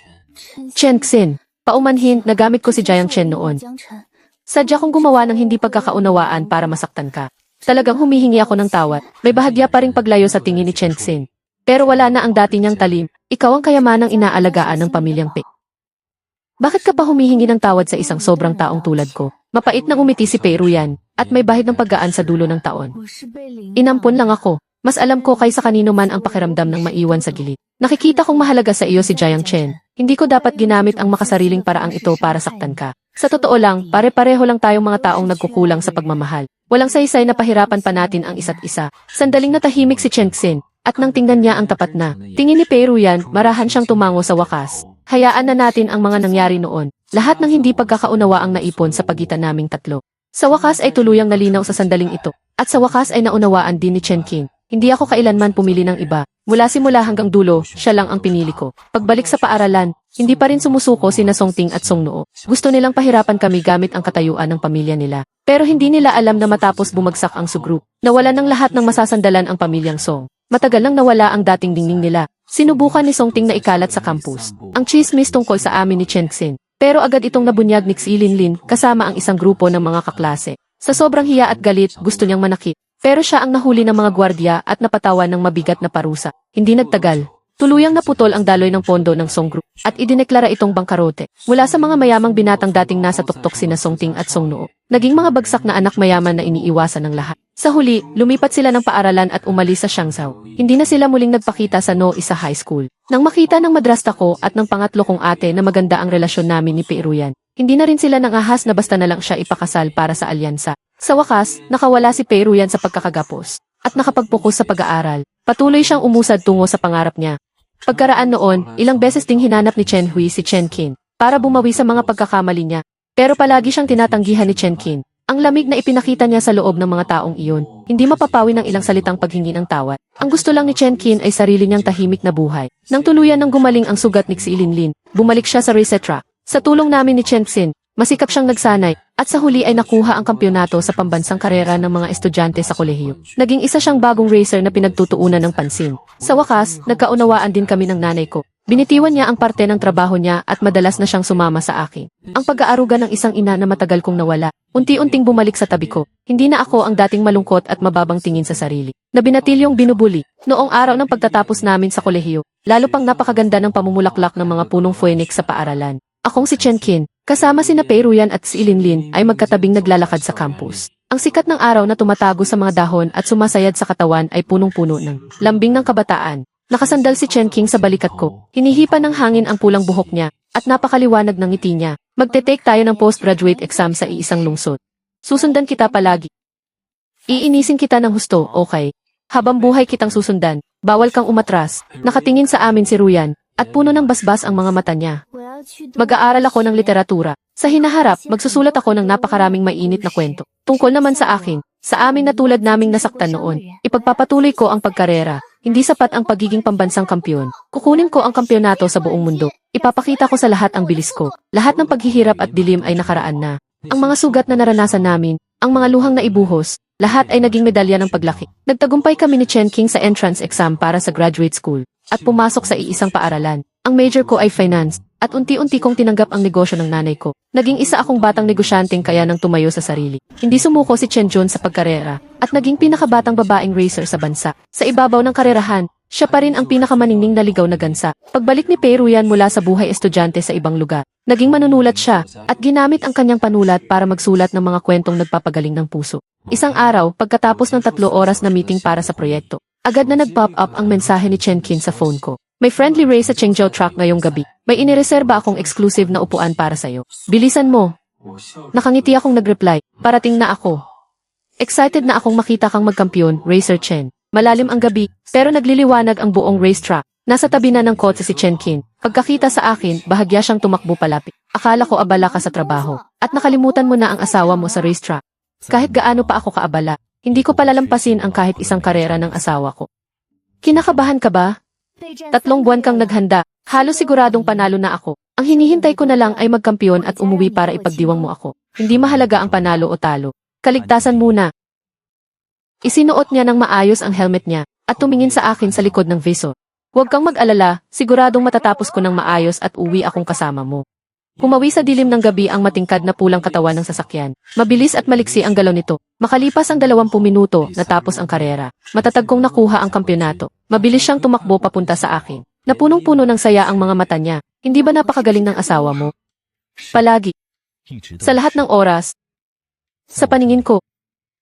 Chen Xin, paumanhin, nagamit ko si Jiang Chen noon. Sadya kong gumawa ng hindi pagkakaunawaan para masaktan ka. Talagang humihingi ako ng tawad. May bahagya pa ring paglayo sa tingin ni Chen Xin. Pero wala na ang dati niyang talim. Ikaw ang kayamanang inaalagaan ng pamilyang Pe. Bakit ka pa humihingi ng tawad sa isang sobrang taong tulad ko? Mapait na umiti si Peruyan, at may bahid ng paggaan sa dulo ng taon. Inampon lang ako. Mas alam ko kaysa kanino man ang pakiramdam ng maiwan sa gilid. Nakikita kong mahalaga sa iyo si Jiang Chen. Hindi ko dapat ginamit ang makasariling paraang ito para saktan ka. Sa totoo lang, pare-pareho lang tayong mga taong nagkukulang sa pagmamahal. Walang saysay na pahirapan pa natin ang isa't isa. Sandaling natahimik si Chen Xin, at nang tingnan niya ang tapat na tingin ni Peruyan, marahan siyang tumango sa wakas. Hayaan na natin ang mga nangyari noon. Lahat ng hindi pagkakaunawa ang naipon sa pagitan naming tatlo. Sa wakas ay tuluyang nalinaw sa sandaling ito. At sa wakas ay naunawaan din ni Chen King. Hindi ako kailanman pumili ng iba. Mula simula hanggang dulo, siya lang ang pinili ko. Pagbalik sa paaralan, hindi pa rin sumusuko sina Song Ting at Song Noo. Gusto nilang pahirapan kami gamit ang katayuan ng pamilya nila. Pero hindi nila alam na matapos bumagsak ang Sugroup, nawala ng lahat ng masasandalan ang pamilyang Song. Matagal nang nawala ang dating dingding nila. Sinubukan ni Song Ting na ikalat sa campus ang chismis tungkol sa amin ni Chen Xin. Pero agad itong nabunyag ni Xilin Lin kasama ang isang grupo ng mga kaklase. Sa sobrang hiya at galit, gusto niyang manakit. Pero siya ang nahuli ng mga gwardiya at napatawan ng mabigat na parusa. Hindi nagtagal. Tuluyang naputol ang daloy ng pondo ng Song Group at idineklara itong bangkarote. Mula sa mga mayamang binatang dating nasa tuktok sina Song Ting at Song Noo, naging mga bagsak na anak mayaman na iniiwasan ng lahat. Sa huli, lumipat sila ng paaralan at umalis sa Xiangzhou. Hindi na sila muling nagpakita sa No Isa High School. Nang makita ng madrasta ko at ng pangatlo kong ate na maganda ang relasyon namin ni Peruyan, hindi na rin sila nangahas na basta na lang siya ipakasal para sa alyansa. Sa wakas, nakawala si Peruyan sa pagkakagapos at nakapagpokus sa pag-aaral. Patuloy siyang umusad tungo sa pangarap niya. Pagkaraan noon, ilang beses ding hinanap ni Chen Hui si Chen Qin para bumawi sa mga pagkakamali niya. Pero palagi siyang tinatanggihan ni Chen Qin. Ang lamig na ipinakita niya sa loob ng mga taong iyon, hindi mapapawi ng ilang salitang paghingi ng tawad. Ang gusto lang ni Chen Qin ay sarili niyang tahimik na buhay. Nang tuluyan ng gumaling ang sugat ni Xilin Lin, bumalik siya sa reset track. Sa tulong namin ni Chen Xin, masikap siyang nagsanay, at sa huli ay nakuha ang kampyonato sa pambansang karera ng mga estudyante sa kolehiyo. Naging isa siyang bagong racer na pinagtutuunan ng pansin. Sa wakas, nagkaunawaan din kami ng nanay ko. Binitiwan niya ang parte ng trabaho niya at madalas na siyang sumama sa akin. Ang pag-aaruga ng isang ina na matagal kong nawala, unti-unting bumalik sa tabi ko. Hindi na ako ang dating malungkot at mababang tingin sa sarili, na binatilyong binubuli. Noong araw ng pagtatapos namin sa kolehiyo, lalo pang napakaganda ng pamumulaklak ng mga punong phoenix sa paaralan. Akong si Chen Qin, kasama sina Pei Ruyan at si Linlin ay magkatabing naglalakad sa campus. Ang sikat ng araw na tumatago sa mga dahon at sumasayad sa katawan ay punong-puno ng lambing ng kabataan. Nakasandal si Chen Qing sa balikat ko. Hinihipa ng hangin ang pulang buhok niya at napakaliwanag ng ngiti niya. Magte-take tayo ng postgraduate exam sa iisang lungsod. Susundan kita palagi. Iinisin kita ng husto, okay? Habang buhay kitang susundan, bawal kang umatras. Nakatingin sa amin si Ruyan at puno ng basbas ang mga mata niya. Mag-aaral ako ng literatura. Sa hinaharap, magsusulat ako ng napakaraming mainit na kwento. Tungkol naman sa akin, sa amin na tulad naming nasaktan noon, ipagpapatuloy ko ang pagkarera. Hindi sapat ang pagiging pambansang kampiyon. Kukunin ko ang kampyonato sa buong mundo. Ipapakita ko sa lahat ang bilis ko. Lahat ng paghihirap at dilim ay nakaraan na. Ang mga sugat na naranasan namin, ang mga luhang na ibuhos, lahat ay naging medalya ng paglaki. Nagtagumpay kami ni Chen Qing sa entrance exam para sa graduate school at pumasok sa iisang paaralan. Ang major ko ay finance at unti-unti kong tinanggap ang negosyo ng nanay ko. Naging isa akong batang negosyanteng kaya nang tumayo sa sarili. Hindi sumuko si Chen Jun sa pagkarera at naging pinakabatang babaeng racer sa bansa. Sa ibabaw ng karerahan, siya pa rin ang pinakamaningning na ligaw na gansa. Pagbalik ni Pei Ruyan mula sa buhay estudyante sa ibang lugar, naging manunulat siya at ginamit ang kanyang panulat para magsulat ng mga kwentong nagpapagaling ng puso. Isang araw, pagkatapos ng 3 oras na meeting para sa proyekto, agad na nag-pop up ang mensahe ni Chen Qin sa phone ko. May friendly race sa Chengzhou Track ngayong gabi. May inireserba akong exclusive na upuan para sa'yo. Bilisan mo. Nakangiti akong nag-reply. Parating na ako. Excited na akong makita kang magkampiyon, Racer Chen. Malalim ang gabi, pero nagliliwanag ang buong racetrack. Nasa tabi na ng kotse si Chen Qin. Pagkakita sa akin, bahagya siyang tumakbo palapit. Akala ko abala ka sa trabaho. At nakalimutan mo na ang asawa mo sa racetrack. Kahit gaano pa ako kaabala, hindi ko palalampasin ang kahit isang karera ng asawa ko. Kinakabahan ka ba? 3 buwan kang naghanda. Halos siguradong panalo na ako. Ang hinihintay ko na lang ay magkampiyon at umuwi para ipagdiwang mo ako. Hindi mahalaga ang panalo o talo. Kaligtasan muna. Isinuot niya ng maayos ang helmet niya at tumingin sa akin sa likod ng visor. Huwag kang mag-alala, siguradong matatapos ko ng maayos at uwi akong kasama mo. Pumawi sa dilim ng gabi ang matingkad na pulang katawan ng sasakyan. Mabilis at maliksi ang galaw nito. Makalipas ang 20 minuto, natapos ang karera. Matatag kong nakuha ang kampyonato. Mabilis siyang tumakbo papunta sa akin. Napunong-puno ng saya ang mga mata niya. Hindi ba napakagaling ng asawa mo? Palagi. Sa lahat ng oras. Sa paningin ko.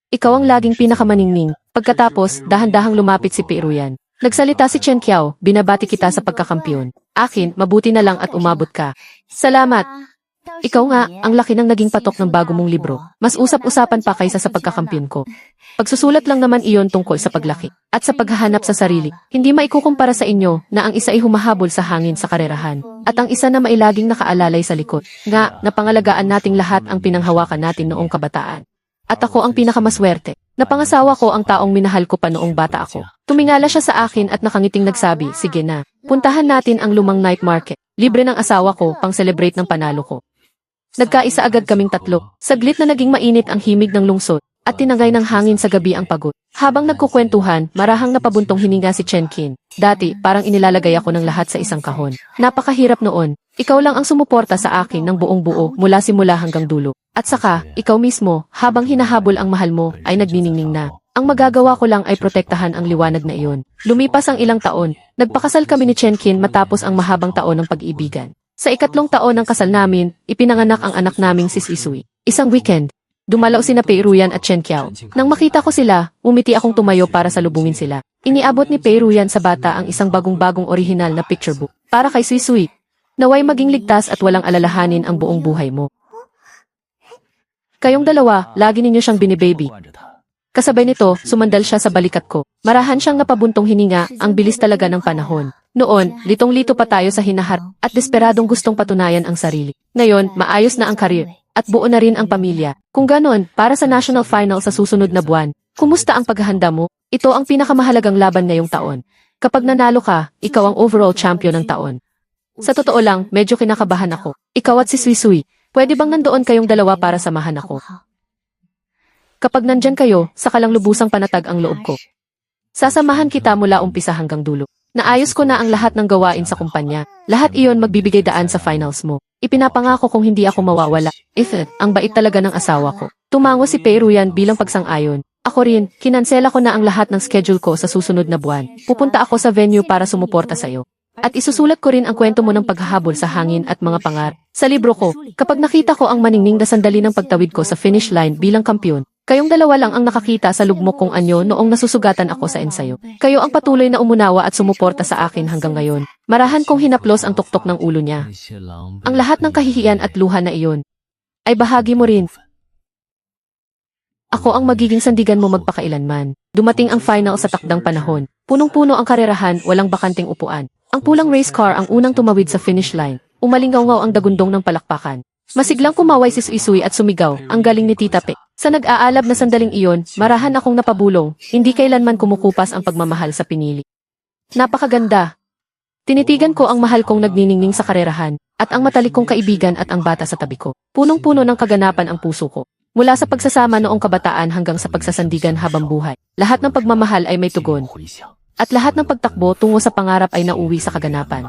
Ikaw ang laging pinakamaningning. Pagkatapos, dahan-dahang lumapit si Pei Ruyan. Nagsalita si Chen Qiao, binabati kita sa pagkakampiyon. Akin, mabuti na lang at umabot ka. Salamat. Ikaw nga, ang laki ng naging patok ng bago mong libro. Mas usap-usapan pa kaysa sa pagkakampiyon ko. Pagsusulat lang naman iyon tungkol sa paglaki at sa paghahanap sa sarili. Hindi maikukumpara sa inyo na ang isa ay humahabol sa hangin sa karerahan at ang isa na mailaging nakaalalay sa likod. Nga, napangalagaan nating lahat ang pinanghawakan natin noong kabataan. At ako ang pinakamaswerte. Napangasawa ko ang taong minahal ko pa noong bata ako. Tumingala siya sa akin at nakangiting nagsabi, sige na, puntahan natin ang lumang night market. Libre ng asawa ko pang celebrate ng panalo ko. Nagkaisa agad kaming 3. Saglit na naging mainit ang himig ng lungsod at tinangay ng hangin sa gabi ang pagod. Habang nagkukwentuhan, marahang napabuntong hininga si Chen Qin. Dati, parang inilalagay ako ng lahat sa isang kahon. Napakahirap noon. Ikaw lang ang sumuporta sa akin ng buong buo mula simula hanggang dulo. At saka, ikaw mismo, habang hinahabol ang mahal mo, ay nagniningning na. Ang magagawa ko lang ay protektahan ang liwanag na iyon. Lumipas ang ilang taon, nagpakasal kami ni Chen Qin matapos ang mahabang taon ng pag-iibigan. Sa 3 taon ng kasal namin, ipinanganak ang anak naming si Sisui. Isang weekend, dumalaw sina Pei Ruyan at Chen Qiao. Nang makita ko sila, umiti akong tumayo para salubungin sila. Iniabot ni Pei Ruyan sa bata ang isang bagong-bagong orihinal na picture book para kay Sisui. Naway maging ligtas at walang alalahanin ang buong buhay mo. Kayong dalawa, lagi ninyo siyang binibaby. Kasabay nito, sumandal siya sa balikat ko. Marahan siyang napabuntong hininga, ang bilis talaga ng panahon. Noon, litong-lito pa tayo sa hinaharap at desperadong gustong patunayan ang sarili. Ngayon, maayos na ang karir at buo na rin ang pamilya. Kung ganon, para sa national final sa susunod na buwan, kumusta ang paghahanda mo? Ito ang pinakamahalagang laban ngayong taon. Kapag nanalo ka, ikaw ang overall champion ng taon. Sa totoo lang, medyo kinakabahan ako. Ikaw at si Sui. Pwede bang nandoon kayong dalawa para samahan ako? Kapag nandyan kayo, saka lang lubusang panatag ang loob ko. Sasamahan kita mula umpisa hanggang dulo. Naayos ko na ang lahat ng gawain sa kumpanya. Lahat iyon magbibigay daan sa finals mo. Ipinapangako kung hindi ako mawawala. Ang bait talaga ng asawa ko. Tumango si Pei Ruyan bilang pagsang-ayon. Ako rin, kinansela ko na ang lahat ng schedule ko sa susunod na buwan. Pupunta ako sa venue para sumuporta sa'yo. At isusulat ko rin ang kwento mo ng paghahabol sa hangin at mga pangarap. Sa libro ko, kapag nakita ko ang maningning na sandali ng pagtawid ko sa finish line bilang kampiyon, kayong dalawa lang ang nakakita sa lugmok kong anyo noong nasusugatan ako sa ensayo. Kayo ang patuloy na umunawa at sumuporta sa akin hanggang ngayon. Marahan kong hinaplos ang tuktok ng ulo niya. Ang lahat ng kahihiyan at luha na iyon ay bahagi mo rin. Ako ang magiging sandigan mo magpakailanman. Dumating ang final sa takdang panahon. Punong-puno ang karerahan, walang bakanting upuan. Ang pulang race car ang unang tumawid sa finish line. Umalingaw-ngaw ang dagundong ng palakpakan. Masiglang kumaway si Suisui at sumigaw, ang galing ni Tita Pe. Sa nag-aalab na sandaling iyon, marahan akong napabulong, hindi kailanman kumukupas ang pagmamahal sa pinili. Napakaganda. Tinitigan ko ang mahal kong nagniningning sa karerahan, at ang matalik kong kaibigan at ang bata sa tabi ko. Punong-puno ng kaganapan ang puso ko. Mula sa pagsasama noong kabataan hanggang sa pagsasandigan habang buhay, lahat ng pagmamahal ay may tugon. At lahat ng pagtakbo tungo sa pangarap ay nauwi sa kaganapan.